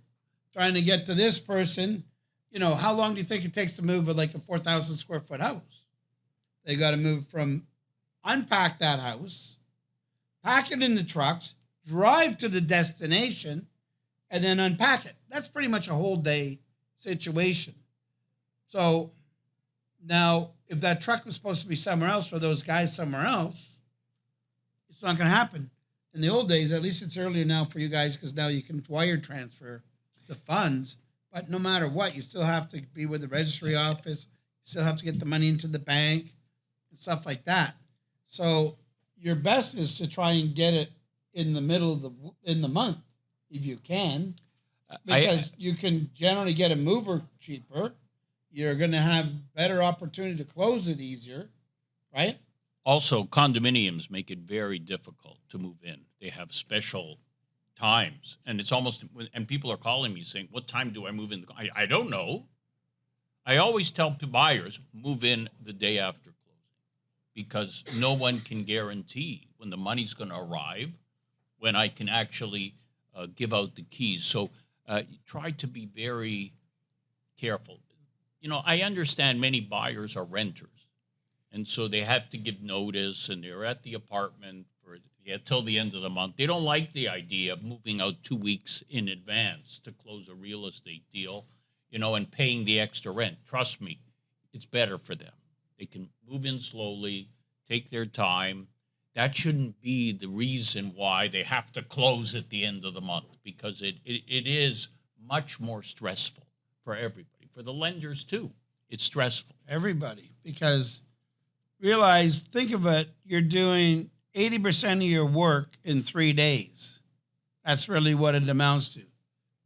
trying to get to this person. How long do you think it takes to move a 4,000 square foot house? They got to move unpack that house, pack it in the trucks, drive to the destination, and then unpack it. That's pretty much a whole day situation. So now, if that truck was supposed to be somewhere else or those guys somewhere else, it's not going to happen. In the old days, at least it's earlier now for you guys because now you can wire transfer the funds. But no matter what, you still have to be with the registry office. You still have to get the money into the bank and stuff like that. So your best is to try and get it in the middle of the month. If you can, because you can generally get a mover cheaper. You're going to have better opportunity to close it easier, right? Also, condominiums make it very difficult to move in. They have special times, and it's almost, and people are calling me saying, what time do I move in? I don't know. I always tell buyers, move in the day after closing because no one can guarantee when the money's going to arrive, when I can actually give out the keys. So try to be very careful. I understand many buyers are renters, and so they have to give notice, and they're at the apartment for till the end of the month. They don't like the idea of moving out 2 weeks in advance to close a real estate deal, and paying the extra rent. Trust me, it's better for them. They can move in slowly, take their time. That shouldn't be the reason why they have to close at the end of the month, because it is much more stressful for everybody. For the lenders too, it's stressful. Everybody, because think of it, you're doing 80% of your work in 3 days. That's really what it amounts to.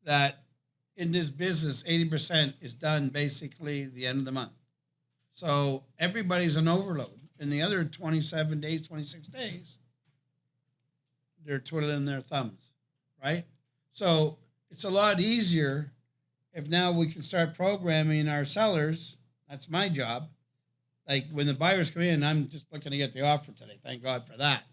That in this business, 80% is done basically the end of the month. So everybody's an overload. And the other 27 days, 26 days, they're twiddling their thumbs, right? So it's a lot easier if now we can start programming our sellers. That's my job. Like when the buyers come in, I'm just looking to get the offer today. Thank God for that.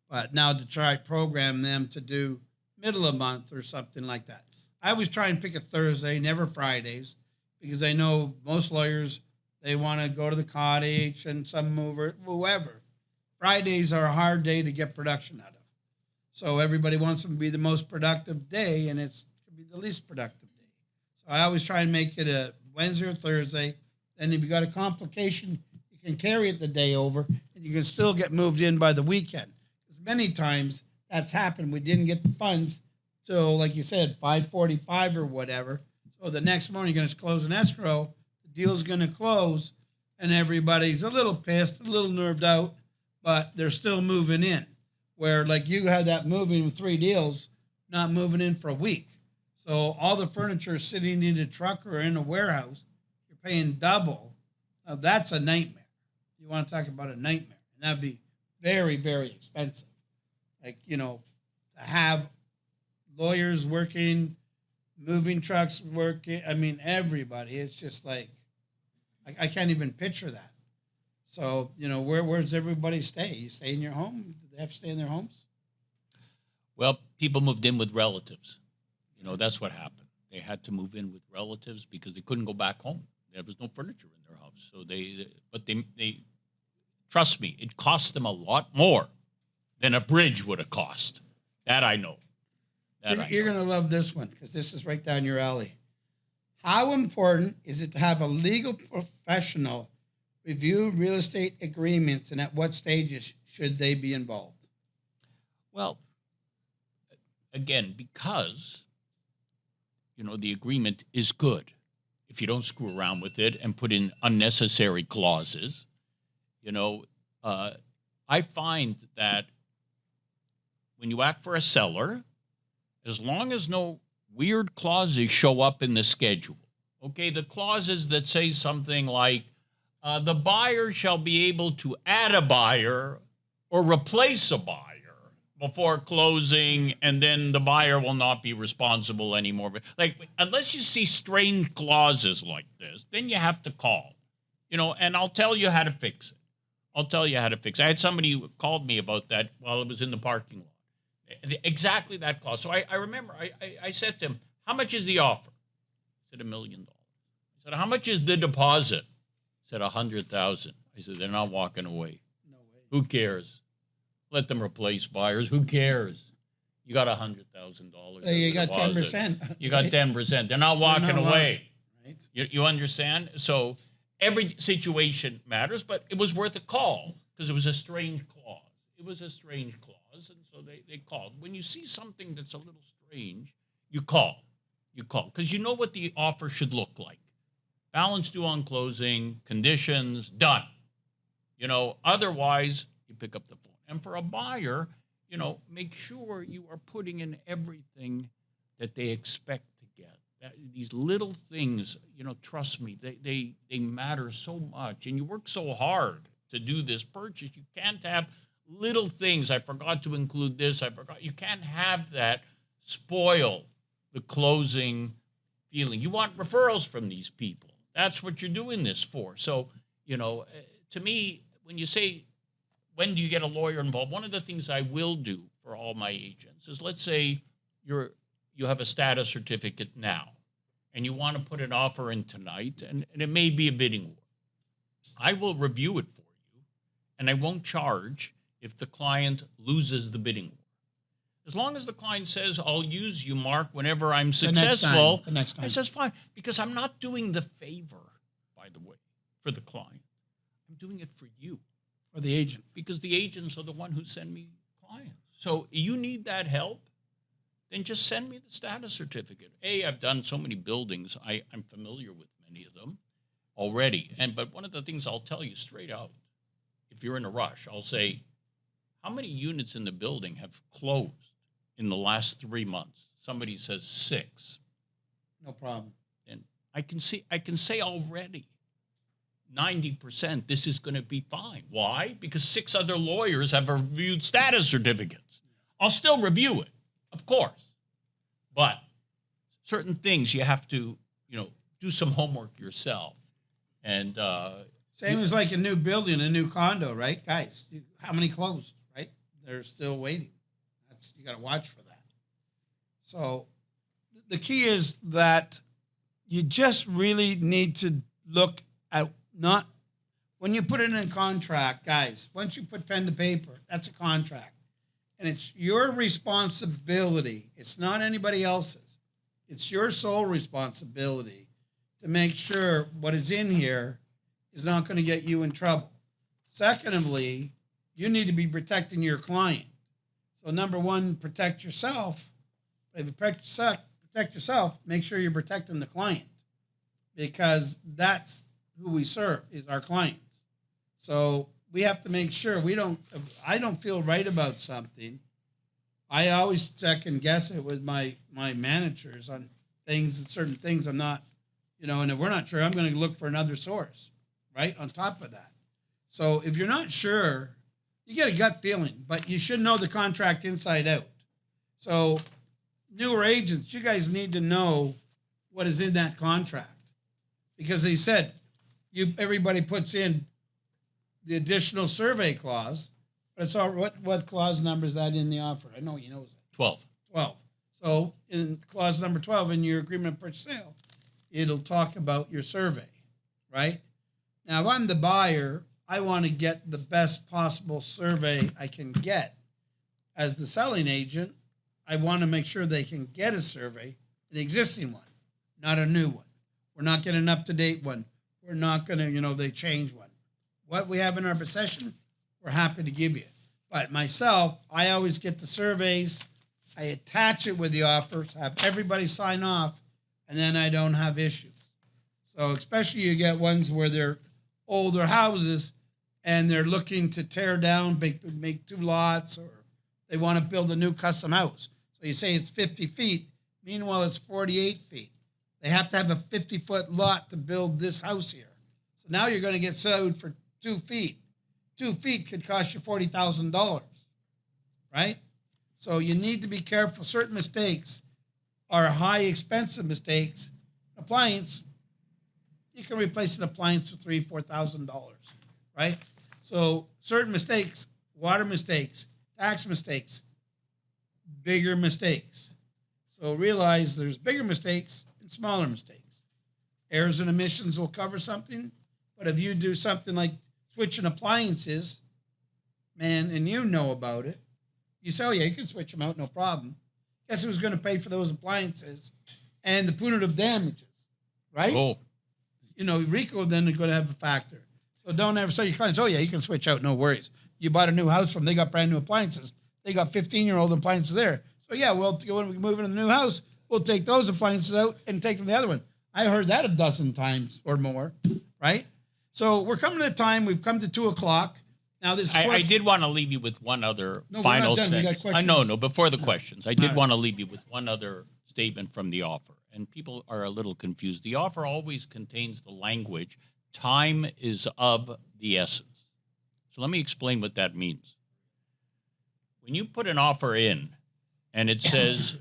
But now to try to program them to do middle of month or something like that. I always try and pick a Thursday, never Fridays, because I know most lawyers, they want to go to the cottage and some mover, whoever. Fridays are a hard day to get production out of. So everybody wants them to be the most productive day, and it's to be the least productive day. So I always try and make it a Wednesday or Thursday. And if you got a complication, you can carry it the day over, and you can still get moved in by the weekend. Because many times that's happened. We didn't get the funds till, like you said, 5:45 or whatever. So the next morning, you're going to close an escrow. The deal's going to close, and everybody's a little pissed, a little nerved out, but they're still moving in. Where, like, you had that moving with 3 deals, not moving in for a week. So all the furniture is sitting in a truck or in a warehouse. You're paying double. Now, that's a nightmare. You want to talk about a nightmare. And that'd be very, very expensive. Like, to have lawyers working, moving trucks working. I mean, everybody. It's just like, I can't even picture that. So, where does everybody stay? You stay in your home? Do they have to stay in their homes? Well, people moved in with relatives. That's what happened. They had to move in with relatives because they couldn't go back home. There was no furniture in their house. So they trust me, it cost them a lot more than a bridge would have cost. That I know. You're going to love this one because this is right down your alley. How important is it to have a legal professional review real estate agreements, and at what stages should they be involved? Well, again, because, the agreement is good. If you don't screw around with it and put in unnecessary clauses, I find that when you act for a seller, as long as no weird clauses show up in the schedule, okay, the clauses that say something like, the buyer shall be able to add a buyer or replace a buyer before closing, and then the buyer will not be responsible anymore. Like, unless you see strange clauses like this, then you have to call, and I'll tell you how to fix it. I had somebody who called me about that while I was in the parking lot. Exactly that clause. So I remember I said to him, how much is the offer? He said $1 million. I said, how much is the deposit? He said $100,000. I said, they're not walking away. No way. Who cares? Let them replace buyers. Who cares? You got $100,000. You got 10%. You got 10%. They're not walking away. Right. You understand? So every situation matters, but it was worth a call because it was a strange clause. And so they called. When you see something that's a little strange, you call. Because you know what the offer should look like. Balance due on closing, conditions, done. Otherwise, you pick up the phone. And for a buyer, make sure you are putting in everything that they expect to get. These little things, trust me, they matter so much. And you work so hard to do this purchase. You can't have little things. I forgot to include this. You can't have that spoil the closing feeling. You want referrals from these people. That's what you're doing this for. So, to me, when you say, when do you get a lawyer involved? One of the things I will do for all my agents is, let's say you have a status certificate now and you want to put an offer in tonight, and it may be a bidding war. I will review it for you, and I won't charge if the client loses the bidding war. As long as the client says, I'll use you, Mark, whenever I'm successful, The next time. I says, fine, because I'm not doing the favor, by the way, for the client. I'm doing it for you. For the agent. Because the agents are the one who send me clients. So you need that help, then just send me the status certificate. I've done so many buildings. I'm familiar with many of them already. But one of the things I'll tell you straight out, if you're in a rush, I'll say, how many units in the building have closed in the last 3 months? Somebody says 6. No problem. And I can say already 90% this is going to be fine. Why? Because 6 other lawyers have reviewed status certificates. I'll still review it, of course. But certain things you have to, do some homework yourself. And same as like a new building, a new condo, right? Guys, how many closed, right? They're still waiting. You got to watch for that. So the key is that you just really need to look at not when you put it in a contract, guys, once you put pen to paper, that's a contract. And it's your responsibility. It's not anybody else's. It's your sole responsibility to make sure what is in here is not going to get you in trouble. Secondly, you need to be protecting your client. So number one, protect yourself. If you protect yourself, make sure you're protecting the client, because that's who we serve, is our clients. So we have to make sure if I don't feel right about something, I always second guess it with my managers on things, and certain things I'm not, and if we're not sure, I'm going to look for another source, right? On top of that. So if you're not sure, you get a gut feeling, but you should know the contract inside out. So newer agents, you guys need to know what is in that contract, because they said everybody puts in the additional survey clause, but it's all what clause number is that in the offer? I know you know it. 12. 12. So in clause number 12 in your agreement of purchase sale, it'll talk about your survey, right? Now, if I'm the buyer, I want to get the best possible survey I can get. As the selling agent, I want to make sure they can get a survey, an existing one, not a new one. We're not getting an up-to-date one. We're not going to, they change one. What we have in our possession, we're happy to give you. But myself, I always get the surveys. I attach it with the offers, have everybody sign off, and then I don't have issues. So especially you get ones where they're older houses and they're looking to tear down, make 2 lots, or they want to build a new custom house. So you say it's 50 feet. Meanwhile, it's 48 feet. They have to have a 50-foot lot to build this house here. So now you're going to get sued for 2 feet. 2 feet could cost you $40,000, right? So you need to be careful. Certain mistakes are high expensive mistakes. Appliance, you can replace an appliance for $3,000-$4,000, right? So certain mistakes, water mistakes, tax mistakes, bigger mistakes. So realize there's bigger mistakes and smaller mistakes. Errors and omissions will cover something, but if you do something like switching appliances, man, and you know about it, you say, oh yeah, you can switch them out, no problem. Guess who's going to pay for those appliances and the punitive damages, right? Oh. RICO then is going to have a factor. So don't ever say your clients, oh yeah, you can switch out, no worries. You bought a new house from, they got brand new appliances. They got 15-year-old appliances there. So yeah, when we move into the new house, we'll take those appliances out and take them to the other one. I heard that a dozen times or more, right? So we're coming to the time, we've come to 2:00. Now this I did want to leave you with one other final sentence. We got questions. Before the questions. I did right. want to leave you with one other statement from the offer. And people are a little confused. The offer always contains the language, time is of the essence. So let me explain what that means. When you put an offer in and it says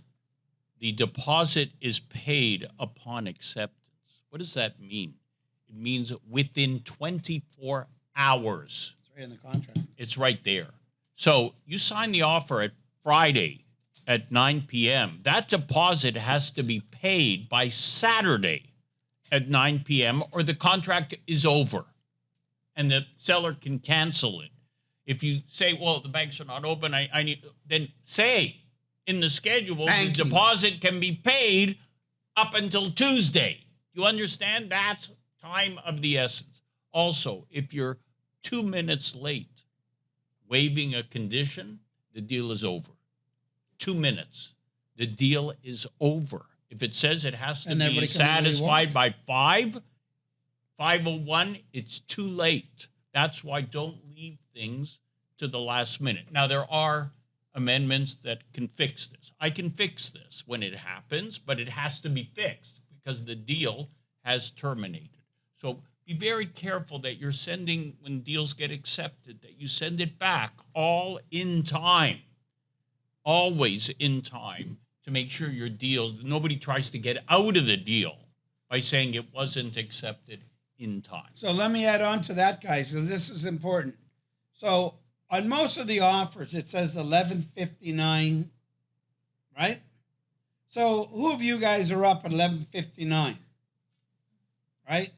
the deposit is paid upon acceptance, what does that mean? It means within 24 hours. It's right in the contract. It's right there. So you sign the offer at Friday at 9 p.m. That deposit has to be paid by Saturday at 9 p.m. or the contract is over and the seller can cancel it. If you say, well, the banks are not open, I need, then say in the schedule, the deposit can be paid up until Tuesday. You understand? That's time of the essence. Also, if you're 2 minutes late waiving a condition, the deal is over. 2 minutes. The deal is over. If it says it has to be satisfied by 5:01, it's too late. That's why don't leave things to the last minute. Now, there are amendments that can fix this. I can fix this when it happens, but it has to be fixed because the deal has terminated. So be very careful that you're sending, when deals get accepted, that you send it back all in time, always in time, to make sure your deal, nobody tries to get out of the deal by saying it wasn't accepted in time. So let me add on to that, guys, because this is important. So on most of the offers, it says 11:59, right? So who of you guys are up at 11:59, right?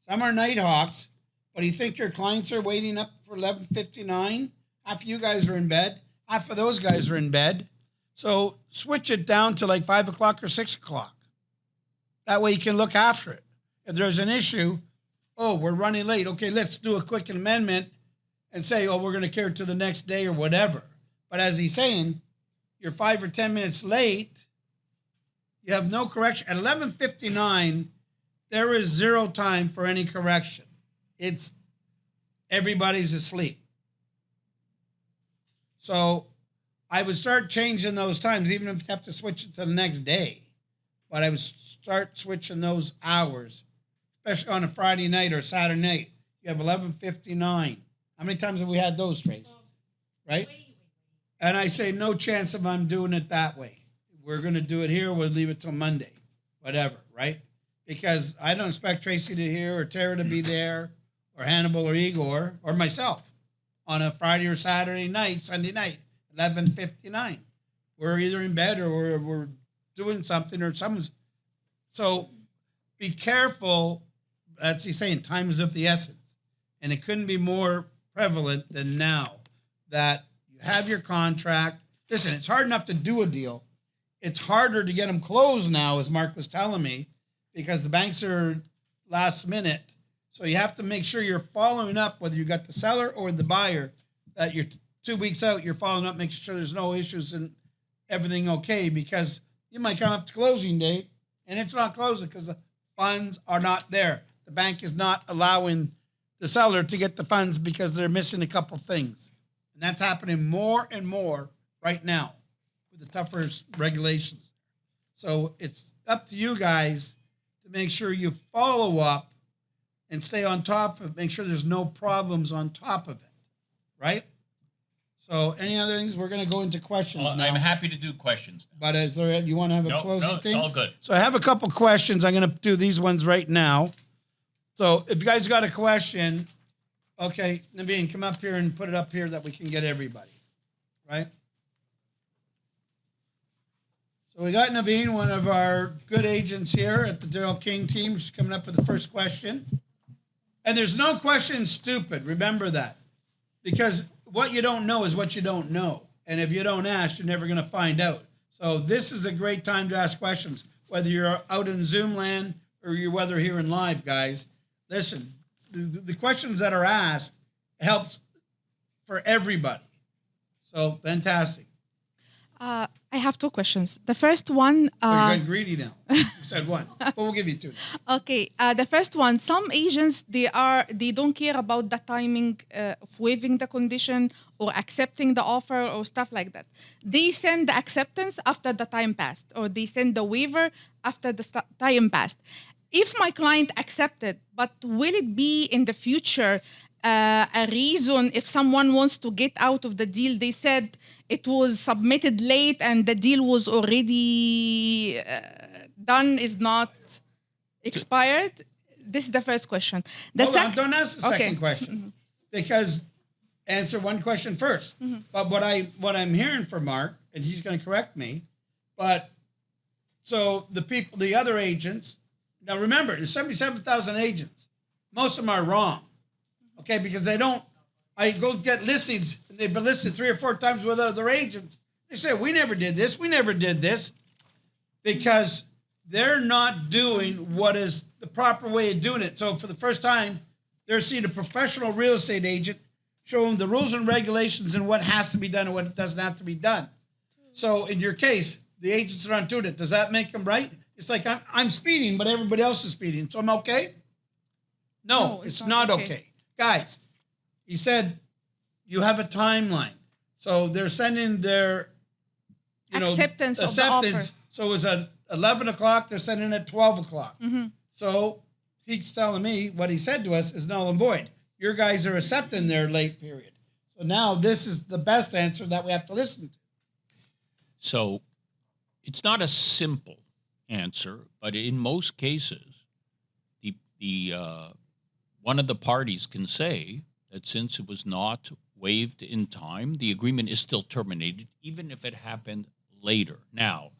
Some are Nighthawks, but you think your clients are waiting up for 11:59? Half of you guys are in bed. Half of those guys are in bed. So switch it down to like 5 o'clock or 6 o'clock. That way you can look after it. If there's an issue, oh, we're running late. Okay, let's do a quick amendment and say, oh, we're going to carry it to the next day or whatever. But as he's saying, you're 5 or 10 minutes late. You have no correction. At 11:59, there is zero time for any correction. It's everybody's asleep. So I would start changing those times, even if you have to switch it to the next day. But I would start switching those hours, especially on a Friday night or Saturday night. You have 11:59. How many times have we had those, Trace? Right? And I say, no chance of I'm doing it that way. We're going to do it here. We'll leave it till Monday, whatever, right? Because I don't expect Tracy to hear or Tara to be there or Hannibal or Igor or myself on a Friday or Saturday night, Sunday night, 11:59. We're either in bed or we're doing something or someone's. So be careful. That's he's saying time is of the essence. And it couldn't be more prevalent than now that you have your contract. Listen, it's hard enough to do a deal. It's harder to get them closed now, as Mark was telling me, because the banks are last minute. So you have to make sure you're following up, whether you got the seller or the buyer, that you're 2 weeks out, you're following up, making sure there's no issues and everything okay, because you might come up to closing date and it's not closing because the funds are not there. The bank is not allowing the seller to get the funds because they're missing a couple things. And that's happening more and more right now with the tougher regulations. So it's up to you guys to make sure you follow up and stay on top of it, make sure there's no problems on top of it, right? So any other things? We're going to go into questions now. I'm happy to do questions now. But is there, you want to have a closing thing? No, it's all good. So I have a couple questions. I'm going to do these ones right now. So if you guys got a question, okay, Naveen, come up here and put it up here that we can get everybody, right? So we got Naveen, one of our good agents here at the Daryl King team. She's coming up with the first question. And there's no question stupid. Remember that. Because what you don't know is what you don't know. And if you don't ask, you're never going to find out. So this is a great time to ask questions, whether you're out in Zoom land or you're whether here in live, guys. Listen, the questions that are asked helps for everybody. So fantastic. I have two questions. The first one... you're getting greedy now. You said one, but we'll give you two. Okay. The first one, some agents, they don't care about the timing of waiving the condition or accepting the offer or stuff like that. They send the acceptance after the time passed, or they send the waiver after the time passed. If my client accepted, but will it be in the future a reason if someone wants to get out of the deal? They said it was submitted late and the deal was already done, is not expired. This is the first question. Hold on, don't ask the second question, because answer one question first. But what I'm hearing from Mark, and he's going to correct me, but so the other agents, now remember, there's 77,000 agents. Most of them are wrong. Okay, because I I go get listings, and they've been listed 3 or 4 times with other agents. They say, we never did this. We never did this. Because they're not doing what is the proper way of doing it. So for the first time, they're seeing a professional real estate agent show them the rules and regulations and what has to be done and what doesn't have to be done. So in your case, the agents are not doing it. Does that make them right? It's like I'm speeding, but everybody else is speeding. So I'm okay? No, it's not okay. Guys, he said you have a timeline. So they're sending their acceptance of the offer. So it was at 11 o'clock. They're sending it at 12 o'clock. Mm-hmm. So he's telling me what he said to us is null and void. Your guys are accepting their late period. So now this is the best answer that we have to listen to. So it's not a simple answer, but in most cases, the one of the parties can say that since it was not waived in time, the agreement is still terminated, even if it happened later. Now,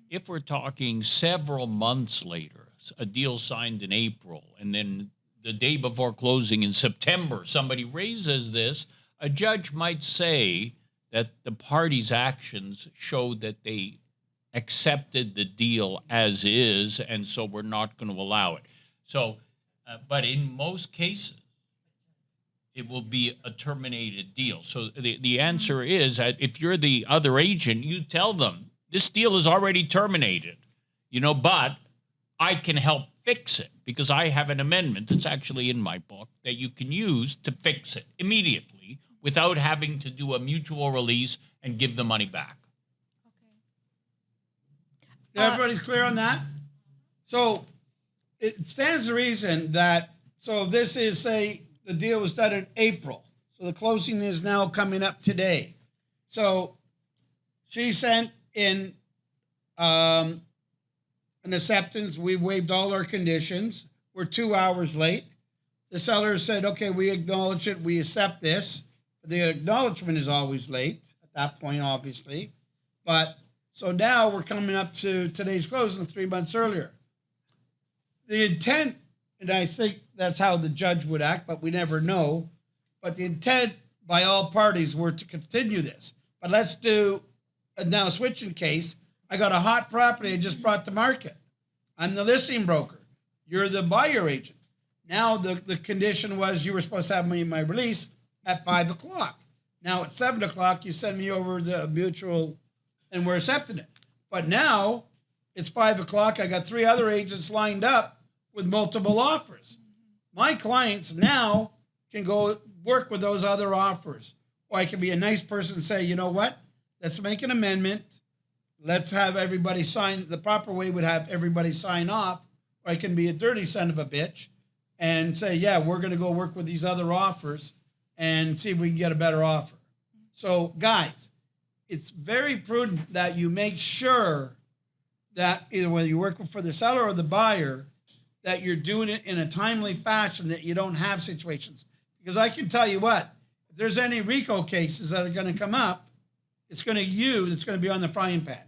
if we're talking several months later, a deal signed in April, and then the day before closing in September, somebody raises this, a judge might say that the parties' actions showed that they accepted the deal as is, and so we're not going to allow it. So, but in most cases, it will be a terminated deal. So the answer is that if you're the other agent, you tell them, this deal is already terminated, but I can help fix it because I have an amendment that's actually in my book that you can use to fix it immediately without having to do a mutual release and give the money back. Okay. Everybody's clear on that? So it stands to reason that, so this is, say, the deal was done in April. So the closing is now coming up today. So she sent in an acceptance. We've waived all our conditions. We're 2 hours late. The seller said, okay, we acknowledge it. We accept this. The acknowledgement is always late at that point, obviously. But so now we're coming up to today's closing 3 months earlier. The intent, and I think that's how the judge would act, but we never know. But the intent by all parties were to continue this. But let's do now a switching case. I got a hot property I just brought to market. I'm the listing broker. You're the buyer agent. Now the condition was you were supposed to have me my release at 5 o'clock. Now at 7 o'clock, you send me over the mutual and we're accepting it. But now it's 5 o'clock. I got 3 other agents lined up with multiple offers. My clients now can go work with those other offers. Or I can be a nice person and say, you know what? Let's make an amendment. Let's have everybody sign. The proper way would have everybody sign off. Or I can be a dirty son of a bitch and say, yeah, we're going to go work with these other offers and see if we can get a better offer. So, guys, it's very prudent that you make sure that either whether you're working for the seller or the buyer, that you're doing it in a timely fashion, that you don't have situations. Because I can tell you what, if there's any RICO cases that are going to come up, it's going to that's going to be on the frying pan,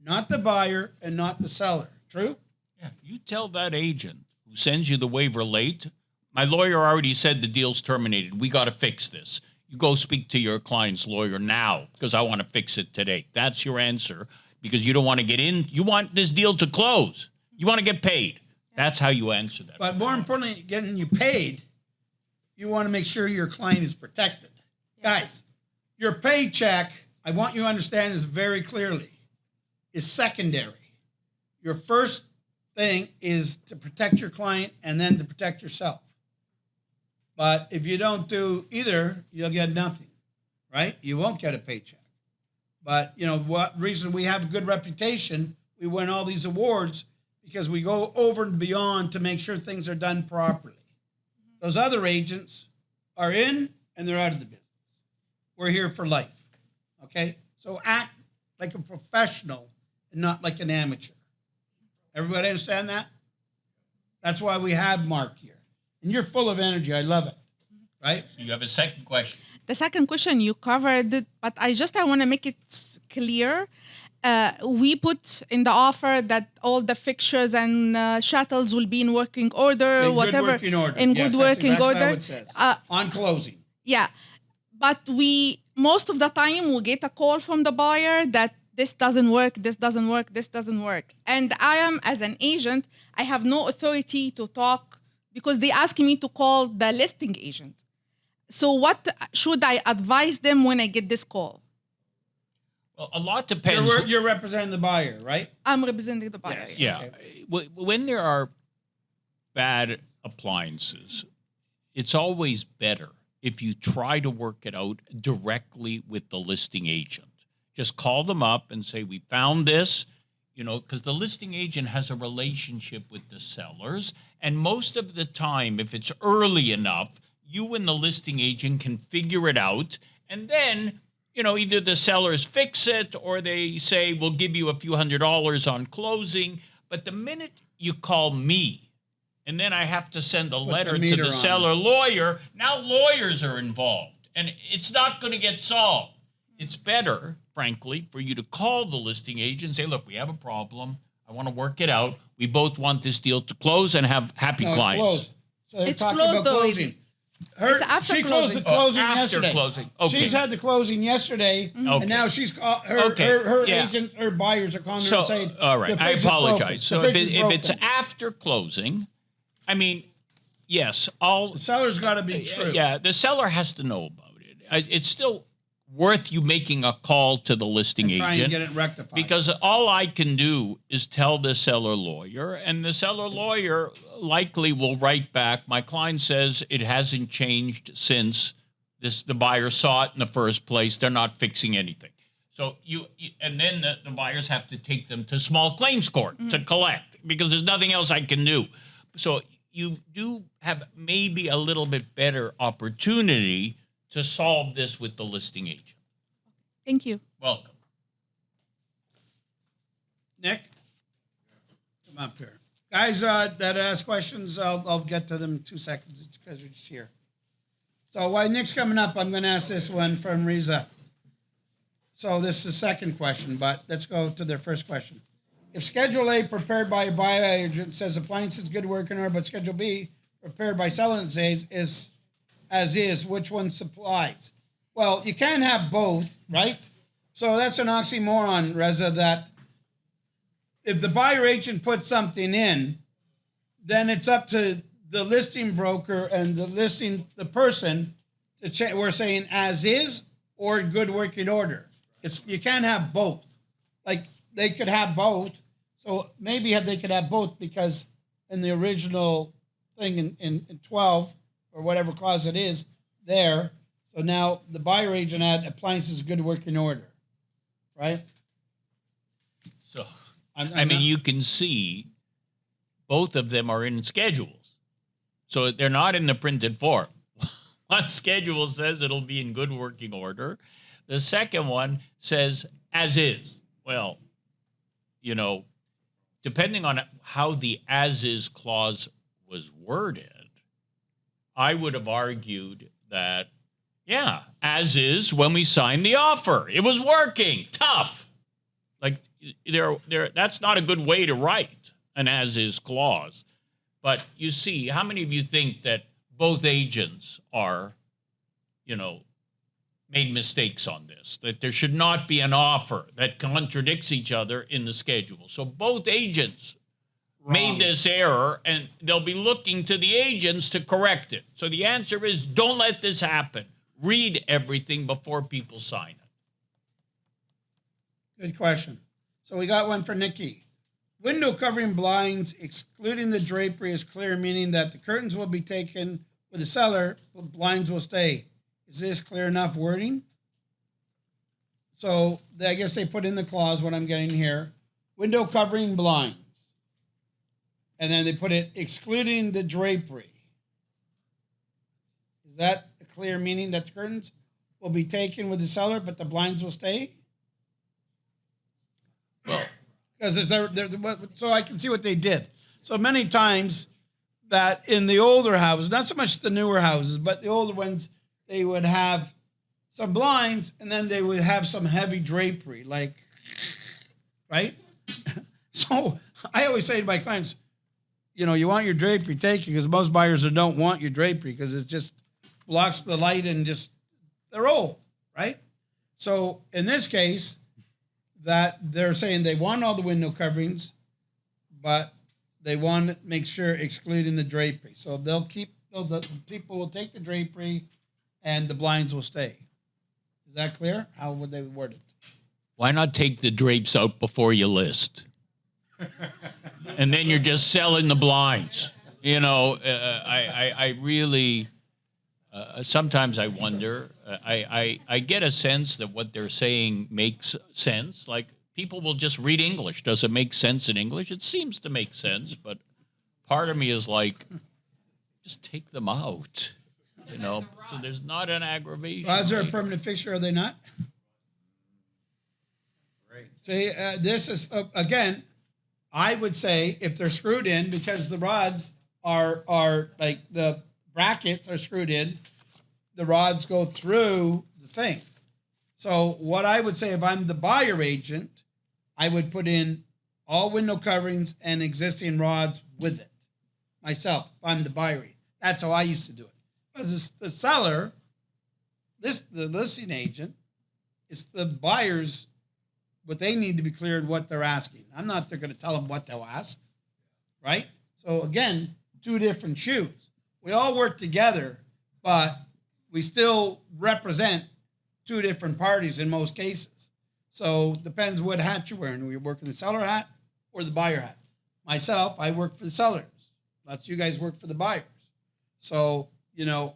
not the buyer and not the seller. True? Yeah, you tell that agent who sends you the waiver late, my lawyer already said the deal's terminated. We got to fix this. You go speak to your client's lawyer now because I want to fix it today. That's your answer because you don't want to get in. You want this deal to close. You want to get paid. That's how you answer that. But more importantly, getting you paid, you want to make sure your client is protected. Guys, your paycheck, I want you to understand this very clearly, is secondary. Your first thing is to protect your client and then to protect yourself. But if you don't do either, you'll get nothing, right? You won't get a paycheck. But, what reason we have a good reputation, we win all these awards because we go over and beyond to make sure things are done properly. Those other agents are in and they're out of the business. We're here for life, okay? So act like a professional and not like an amateur. Everybody understand that? That's why we have Mark here. And you're full of energy. I love it, right? So you have a second question. The second question you covered it, but I want to make it clear. We put in the offer that all the fixtures and shuttles will be in working order, In whatever. good working order. In Yes, good that's working exactly order. how it says. On closing. Yeah. But most of the time we get a call from the buyer that this doesn't work, this doesn't work, this doesn't work. And I am, as an agent, I have no authority to talk because they ask me to call the listing agent. So what should I advise them when I get this call? Well, a lot depends. You're representing the buyer, right? I'm representing the buyer. Yes. Yeah. Okay. When there are bad appliances, it's always better if you try to work it out directly with the listing agent. Just call them up and say, we found this, because the listing agent has a relationship with the sellers. And most of the time, if it's early enough, you and the listing agent can figure it out. And then, either the sellers fix it or they say, we'll give you a few $100s on closing. But the minute you call me, and then I have to send a letter to the seller lawyer, now lawyers are involved. And it's not going to get solved. It's better, frankly, for you to call the listing agent and say, look, we have a problem. I want to work it out. We both want this deal to close and have happy clients. It's closed. So they're It's talking closed about already. closing. It's after She closed the closing. closing After yesterday. closing. Okay. She's had the closing yesterday, Okay. and now she's her Yeah. agents, her buyers are calling her So, and saying, all right, the I fridge is broken. apologize. The So fridge if is it's broken. after closing, yes, The seller's got to be true. Yeah, the seller has to know about it. It's still worth you making a call to the listing And try agent and get it rectified. because all I can do is tell the seller lawyer, and the seller lawyer likely will write back. My client says it hasn't changed since the buyer saw it in the first place. They're not fixing anything. So and then the buyers have to take them to small claims court to collect because there's nothing else I can do. So you do have maybe a little bit better opportunity to solve this with the listing agent. Thank you. Welcome. Nick, come up here. Guys that ask questions, I'll get to them in 2 seconds because we're just here. So while Nick's coming up, I'm going to ask this one from Riza. So this is the second question, but let's go to their first question. If Schedule A prepared by a buyer agent says appliances good working order, but Schedule B prepared by seller says is as is, which one supplies? Well, you can't have both, right? So that's an oxymoron, Reza, that if the buyer agent puts something in, then it's up to the listing broker and the person to check. We're saying as is or good working order. You can't have both. Like they could have both. So maybe they could have both because in the original thing in 12 or whatever clause it is there. So now the buyer agent had appliances good working order, right? So, I mean, you can see both of them are in schedules. So they're not in the printed form. One schedule says it'll be in good working order. The second one says as is. Well, depending on how the as is clause was worded, I would have argued that, yeah, as is when we signed the offer. It was working. Tough. Like, that's not a good way to write an as is clause. But you see, how many of you think that both agents are, made mistakes on this, that there should not be an offer that contradicts each other in the schedule? So both agents made this error, and they'll be looking to the agents to correct it. So the answer is don't let this happen. Read everything before people sign it. Good question. So we got one for Nikki. Window covering blinds, excluding the drapery, is clear, meaning that the curtains will be taken with the seller, but blinds will stay. Is this clear enough wording? So I guess they put in the clause, what I'm getting here, window covering blinds. And then they put it excluding the drapery. Is that a clear meaning that the curtains will be taken with the seller, but the blinds will stay? Well, because so I can see what they did. So many times that in the older houses, not so much the newer houses, but the older ones, they would have some blinds and then they would have some heavy drapery, like, right? So I always say to my clients, you want your drapery taken because most buyers don't want your drapery because it just blocks the light and just they're old, right? So in this case, that they're saying they want all the window coverings, but they want to make sure excluding the drapery. So they'll keep, the people will take the drapery and the blinds will stay. Is that clear? How would they word it? Why not take the drapes out before you list? And then you're just selling the blinds. You know, I really, sometimes I wonder, I get a sense that what they're saying makes sense. Like, people will just read English. Does it make sense in English? It seems to make sense, but part of me is like, just take them out, you know, so there's not an aggravation. Rods are a later. permanent fixture, are they not? Great. See, this is, again, I would say if they're screwed in, because the rods are like the brackets are screwed in, the rods go through the thing. So what I would say, if I'm the buyer agent, I would put in all window coverings and existing rods with it myself. If I'm the buyer agent, that's how I used to do it. Because the seller, the listing agent, it's the buyers, what they need to be cleared what they're asking. I'm not going to tell them what they'll ask, right? So again, two different shoes. We all work together, but we still represent two different parties in most cases. So depends what hat you're wearing. Are you working the seller hat or the buyer hat? Myself, I work for the sellers. Lots of you guys work for the buyers. So, you know,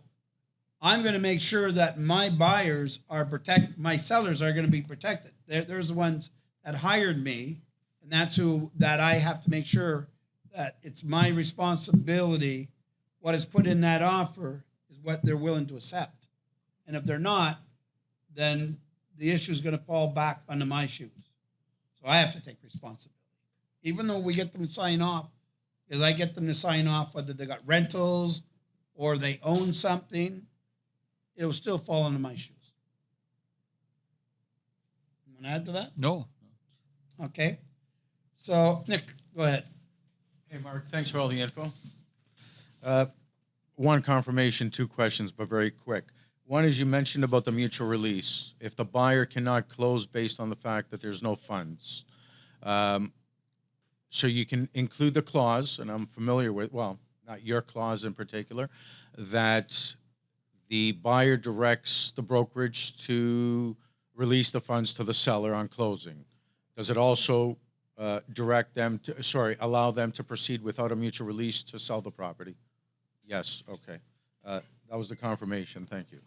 I'm going to make sure that my buyers are my sellers are going to be protected. There's the ones that hired me, and that's who that I have to make sure that it's my responsibility. What is put in that offer is what they're willing to accept. And if they're not, then the issue is going to fall back onto my shoes. So I have to take responsibility. Even though we get them to sign off, because I get them to sign off whether they got rentals or they own something, it will still fall onto my shoes. You want to add to that? No. Okay. So, Nick, go ahead. Hey, Mark, thanks for all the info. One confirmation, two questions, but very quick. One is you mentioned about the mutual release. If the buyer cannot close based on the fact that there's no funds. So you can include the clause, and I'm familiar with, well, not your clause in particular, that the buyer directs the brokerage to release the funds to the seller on closing. Does it also direct them to, allow them to proceed without a mutual release to sell the property? Yes, okay. That was the confirmation, thank you.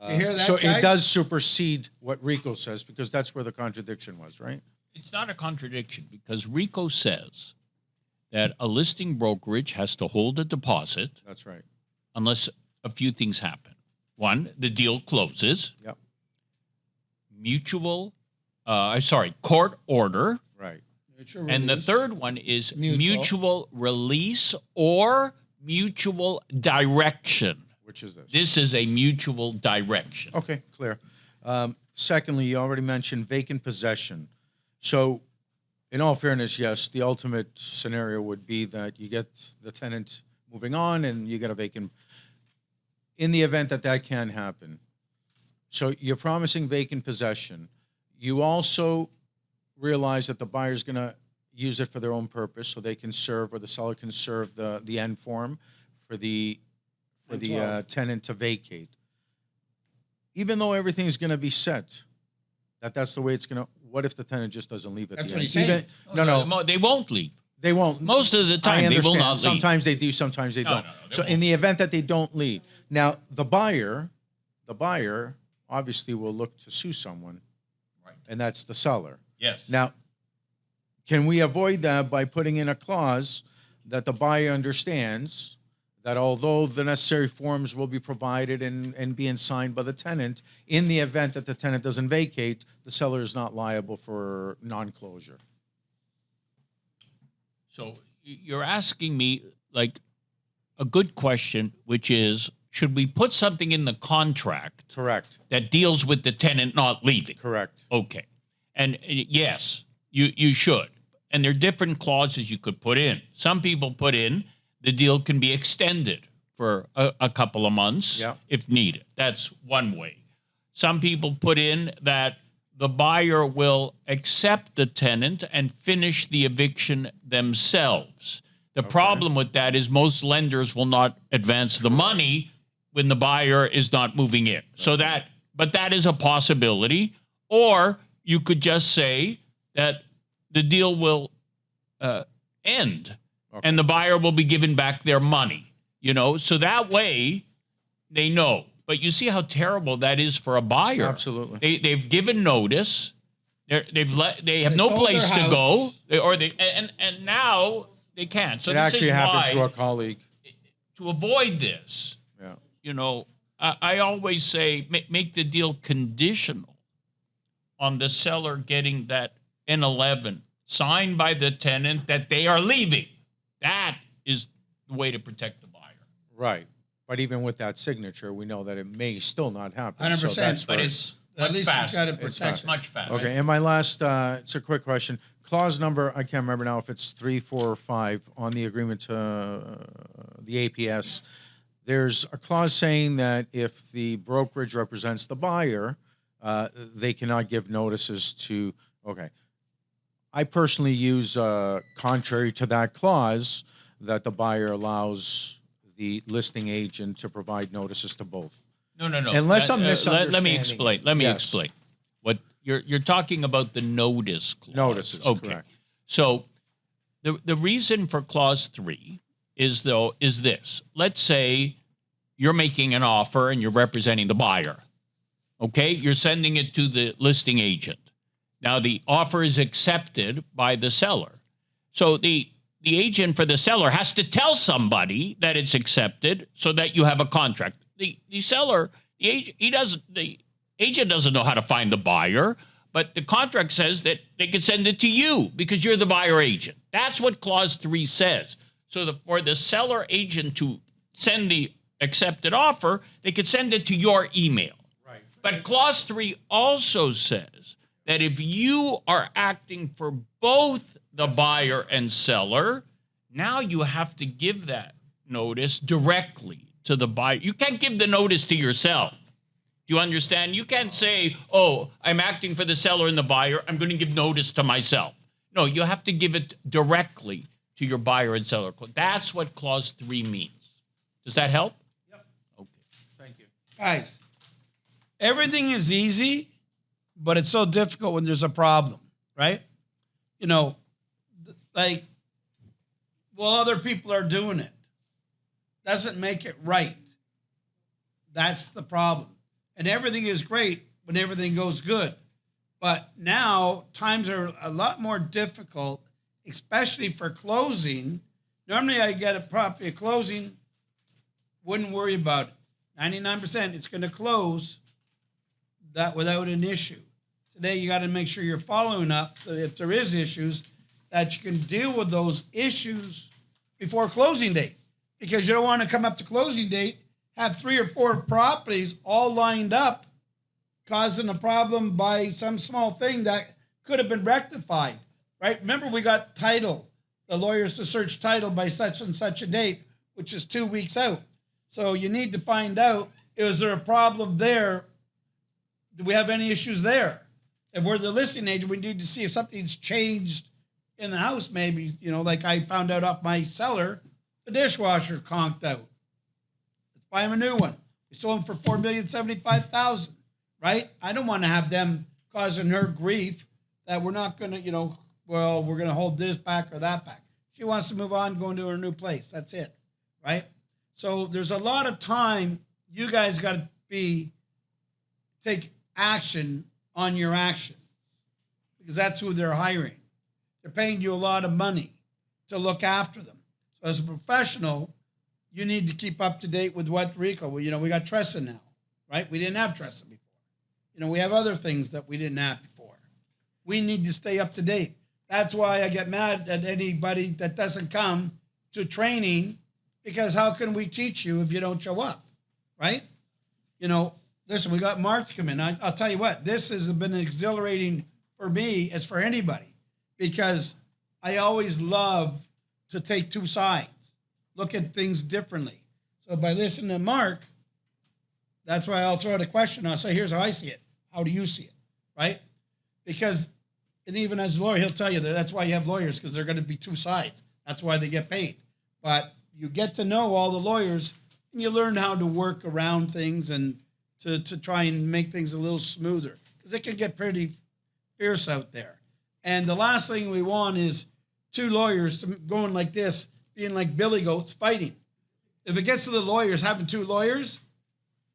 You hear that, So guys? it does supersede what Rico says, because that's where the contradiction was, right? It's not a contradiction, because RICO says that a listing brokerage has to hold a deposit That's right. unless a few things happen. One, the deal closes. Yep. Court order. Right. Mutual And the release. third one is Mutual. mutual release or mutual direction. Which is this? This is a mutual direction. Okay, clear. Secondly, you already mentioned vacant possession. So, in all fairness, yes, the ultimate scenario would be that you get the tenant moving on and you get a vacant. In the event that that can happen, so you're promising vacant possession. You also realize that the buyer's going to use it for their own purpose, so they can serve, or the seller can serve the end form for the tenant to vacate. Even though everything is going to be set, that's the way it's going to. What if the tenant just doesn't leave at That's the what end? he's saying. No, They won't leave. they won't. Most of the I time, they will understand. not leave. Sometimes they do, sometimes they No, don't. no, they So won't. in the event that they don't leave, now the buyer obviously will look to sue someone, Right. and that's the seller. Yes. Now, can we avoid that by putting in a clause that the buyer understands that although the necessary forms will be provided and being signed by the tenant, in the event that the tenant doesn't vacate, the seller is not liable for non-closure? So you're asking me like a good question, which is, should we put something in the contract Correct. that deals with the tenant not leaving? Correct. Okay. And yes, you should. And there are different clauses you could put in. Some people put in the deal can be extended for a couple of months Yeah. if needed. That's one way. Some people put in that the buyer will accept the tenant and finish the eviction themselves. The problem with that is most lenders will not advance the money when the buyer is not moving in. But that is a possibility. Or you could just say that the deal will end and the buyer will be given back their money, so that way they know. But you see how terrible that is for a buyer. Absolutely. They've given notice. They have no sold place their to go, and now they can't. So It this actually is happened why, to a colleague. to avoid this, Yeah. I always say make the deal conditional on the seller getting that N11 signed by the tenant that they are leaving. That is the way to protect the buyer. Right. But even with that signature, we know that it may still not happen. 100%, that's But where- it's At much least faster. you got to It's protect It's it. much faster. Okay, and my last, it's a quick question. Clause number, I can't remember now if it's 3, 4, or 5 on the agreement to the APS. There's a clause saying that if the brokerage represents the buyer, they cannot give notices to, I personally use, contrary to that clause, that the buyer allows the listing agent to provide notices to both. No. Unless I'm Let me misunderstanding. explain. Let me Yes. explain. What you're talking about the notice clause. Notices, Okay. correct. So the reason for clause 3 is this. Let's say you're making an offer and you're representing the buyer. Okay? You're sending it to the listing agent. Now the offer is accepted by the seller. So the agent for the seller has to tell somebody that it's accepted so that you have a contract. The agent doesn't know how to find the buyer, but the contract says that they can send it to you because you're the buyer agent. That's what clause 3 says. So for the seller agent to send the accepted offer, they could send it to your email. Right. But clause 3 also says that if you are acting for both the buyer and seller, now you have to give that notice directly to the buyer. You can't give the notice to yourself. Do you understand? You can't say, oh, I'm acting for the seller and the buyer. I'm going to give notice to myself. No, you have to give it directly to your buyer and seller. That's what clause 3 means. Does that help? Yep. Okay. Thank you. Guys, everything is easy, but it's so difficult when there's a problem, right? Other people are doing it. Doesn't make it right. That's the problem. And everything is great when everything goes good. But now times are a lot more difficult, especially for closing. Normally I get a property closing, wouldn't worry about it. 99%, it's going to close that without an issue. Today you got to make sure you're following up so if there is issues that you can deal with those issues before closing date. Because you don't want to come up to closing date, have 3 or 4 properties all lined up, causing a problem by some small thing that could have been rectified, right? Remember, we got title, the lawyers to search title by such and such a date, which is 2 weeks out. So you need to find out, is there a problem there? Do we have any issues there? If we're the listing agent, we need to see if something's changed in the house, maybe, like I found out off my seller, the dishwasher conked out. Let's buy him a new one. We sold him for $4,075,000, right? I don't want to have them causing her grief that we're not going to, we're going to hold this back or that back. She wants to move on, go into her new place. That's it, right? So there's a lot of time you guys got to take action on your actions because that's who they're hiring. They're paying you a lot of money to look after them. So as a professional, you need to keep up to date with what RICO. Well, we got Tressa now, right? We didn't have Tressa before. We have other things that we didn't have before. We need to stay up to date. That's why I get mad at anybody that doesn't come to training because how can we teach you if you don't show up, right? Listen, we got Mark to come in. I'll tell you what, this has been exhilarating for me as for anybody because I always love to take two sides, look at things differently. So by listening to Mark, that's why I'll throw out a question. I'll say, here's how I see it. How do you see it? Right? Because, and even as a lawyer, he'll tell you that that's why you have lawyers, because they're going to be two sides. That's why they get paid. But you get to know all the lawyers, and you learn how to work around things and to try and make things a little smoother, because it can get pretty fierce out there. And the last thing we want is two lawyers going like this, being like billy goats fighting. If it gets to the lawyers, having two lawyers,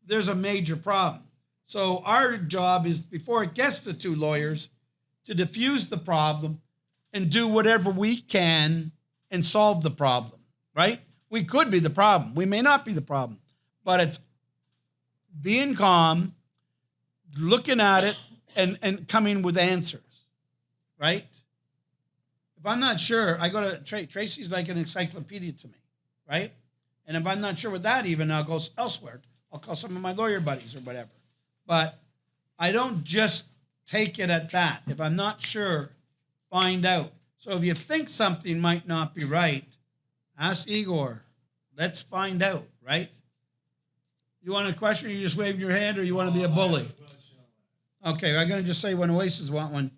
there's a major problem. So our job is, before it gets to two lawyers, to diffuse the problem and do whatever we can and solve the problem, right? We could be the problem. We may not be the problem, but it's being calm, looking at it, and coming with answers, right? If I'm not sure, I go to Tracy's like an encyclopedia to me, right? And if I'm not sure with that even, I'll go elsewhere. I'll call some of my lawyer buddies or whatever. But I don't just take it at that. If I'm not sure, find out. So if you think something might not be right, ask Igor. Let's find out, right? You want a question, or you just wave your hand, or you want to be a bully? Okay, I'm going to just say when Oasis want one.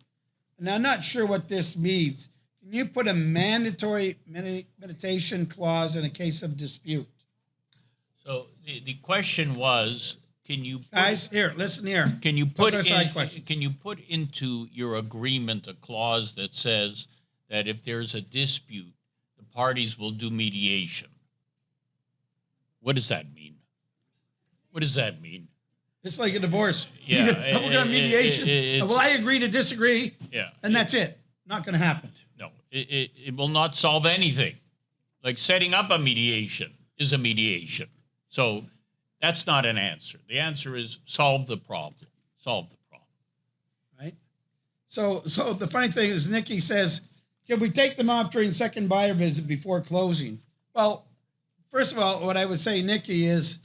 And I'm not sure what this means. Can you put a mandatory mediation clause in a case of dispute? So the question was, can you Guys, here, listen here. Can you put questions. Can you put into your agreement a clause that says that if there's a dispute, the parties will do mediation? What does that mean? What does that mean? It's like a divorce. Yeah, We're going to mediation. Well, I agree to disagree. Yeah, and that's it. Not going to happen. No, it will not solve anything. Like setting up a mediation is a mediation. So that's not an answer. The answer is solve the problem. Solve the problem. Right? So the funny thing is, Nikki says, can we take them off during second buyer visit before closing? Well, first of all, what I would say, Nikki, is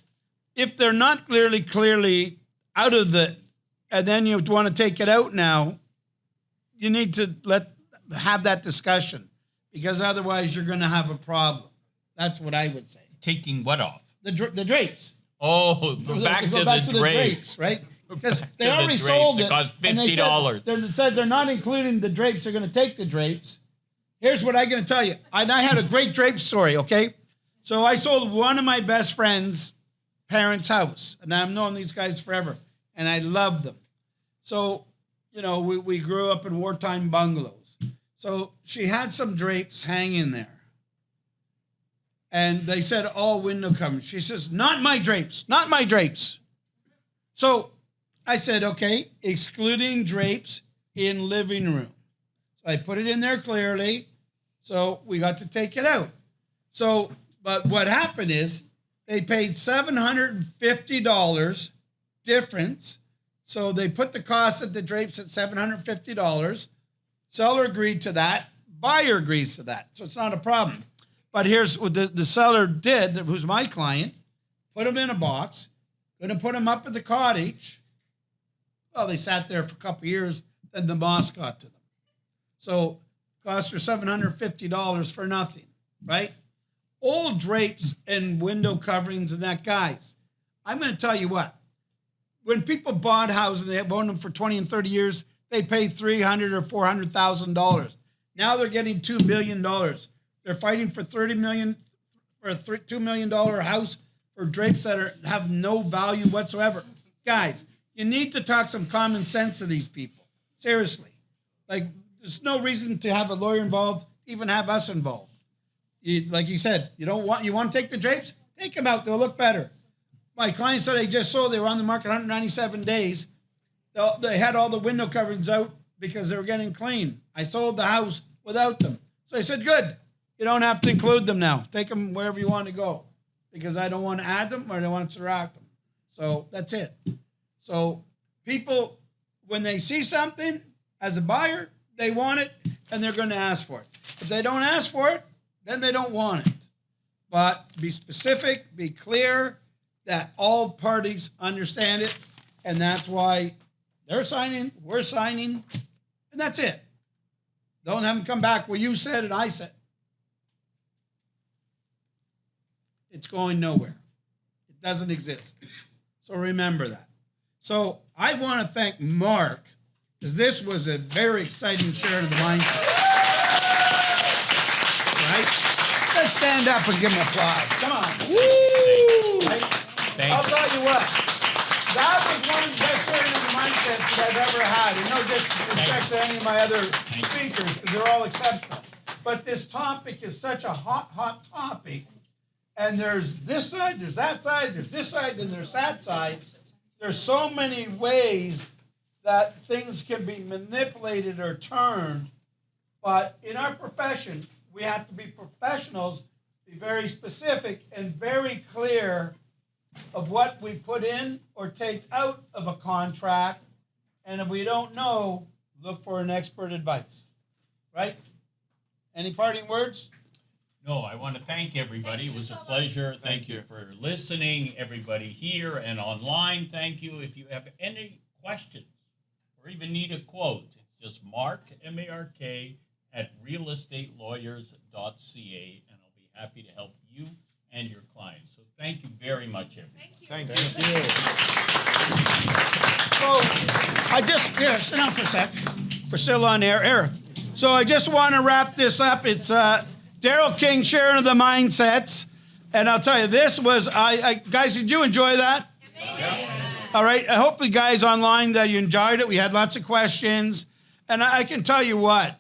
if they're not clearly out of the, and then you want to take it out now, you need to have that discussion, because otherwise you're going to have a problem. That's what I would say. Taking what off? The drapes. Oh, back to the drapes, right? Because they already sold it. It cost $50. They said they're not including the drapes. They're going to take the drapes. Here's what I'm going to tell you. And I had a great drape story, okay? So I sold one of my best friends' parents' house. And I've known these guys forever. And I love them. So, you know, we grew up in wartime bungalows. So she had some drapes hanging there. And they said all window coverings. She says, not my drapes, not my drapes. So I said, okay, excluding drapes in living room. So I put it in there clearly. So we got to take it out. So, but what happened is they paid $750 difference. So they put the cost of the drapes at $750. Seller agreed to that. Buyer agrees to that. So it's not a problem. But here's what the seller did, who's my client, put them in a box, going to put them up at the cottage. Well, they sat there for a couple of years, then the moss got to them. So cost her $750 for nothing, right? Old drapes and window coverings and that, guys, I'm going to tell you what. When people bought houses, they have owned them for 20 and 30 years, they pay $300,000 or $400,000. Now they're getting $2 billion. They're fighting for $30 million for a $2 million house for drapes that have no value whatsoever. Guys, you need to talk some common sense to these people. Seriously. Like, there's no reason to have a lawyer involved, even have us involved. Like you said, you want to take the drapes? Take them out. They'll look better. My client said they just sold. They were on the market 197 days. They had all the window coverings out because they were getting clean. I sold the house without them. So I said, good. You don't have to include them now. Take them wherever you want to go, because I don't want to add them or I don't want to subtract them. So that's it. So people, when they see something as a buyer, they want it and they're going to ask for it. If they don't ask for it, then they don't want it. But be specific, be clear, that all parties understand it. And that's why they're signing, we're signing, and that's it. Don't have them come back, well, you said and I said. It's going nowhere. It doesn't exist. So remember that. So I want to thank Mark, because this was a very exciting sharing of the mindset. Right? Let's stand up and give him applause. Come on. Woo! Right? I'll tell you what. That was one of the best sharing of the mindsets that I've ever had. And no disrespect to any of my other speakers, because they're all exceptional. But this topic is such a hot topic. And there's this side, there's that side, there's this side, and there's that side. There's so many ways that things can be manipulated or turned. But in our profession, we have to be professionals, be very specific and very clear of what we put in or take out of a contract. And if we don't know, look for an expert advice. Right? Any parting words? No, I want to thank everybody. It was a pleasure. Thank you for listening, everybody here and online. Thank you. If you have any questions or even need a quote, it's just Mark, M-A-R-K, @realestatelawyers.ca, and I'll be happy to help you and your clients. So thank you very much, everybody. Thank you. So here, sit down for a sec. We're still on air. So I just want to wrap this up. It's Daryl King sharing of the mindsets. And I'll tell you, this was, guys, did you enjoy that? Yeah. All right. I hope the guys online that you enjoyed it. We had lots of questions. And I can tell you what,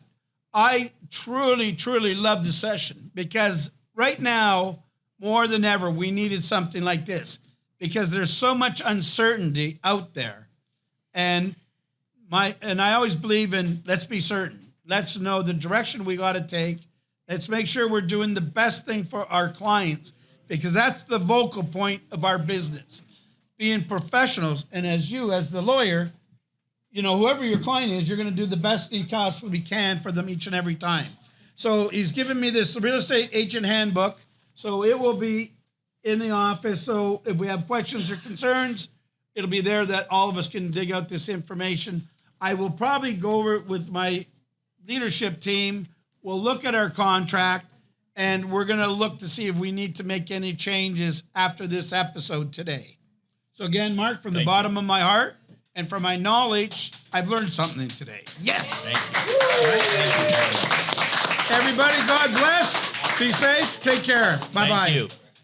I truly, truly love the session, because right now, more than ever, we needed something like this, because there's so much uncertainty out there. And I always believe in, let's be certain. Let's know the direction we got to take. Let's make sure we're doing the best thing for our clients, because that's the vocal point of our business. Being professionals, and as the lawyer, you know, whoever your client is, you're going to do the best you possibly can for them each and every time. So he's given me this real estate agent handbook. So it will be in the office. So if we have questions or concerns, it'll be there that all of us can dig out this information. I will probably go over it with my leadership team. We'll look at our contract, and we're going to look to see if we need to make any changes after this episode today. So again, Mark, from the bottom of my heart and from my knowledge, I've learned something today. Yes. Thank you. Everybody, God bless. Be safe. Take care. Bye-bye. Thank you.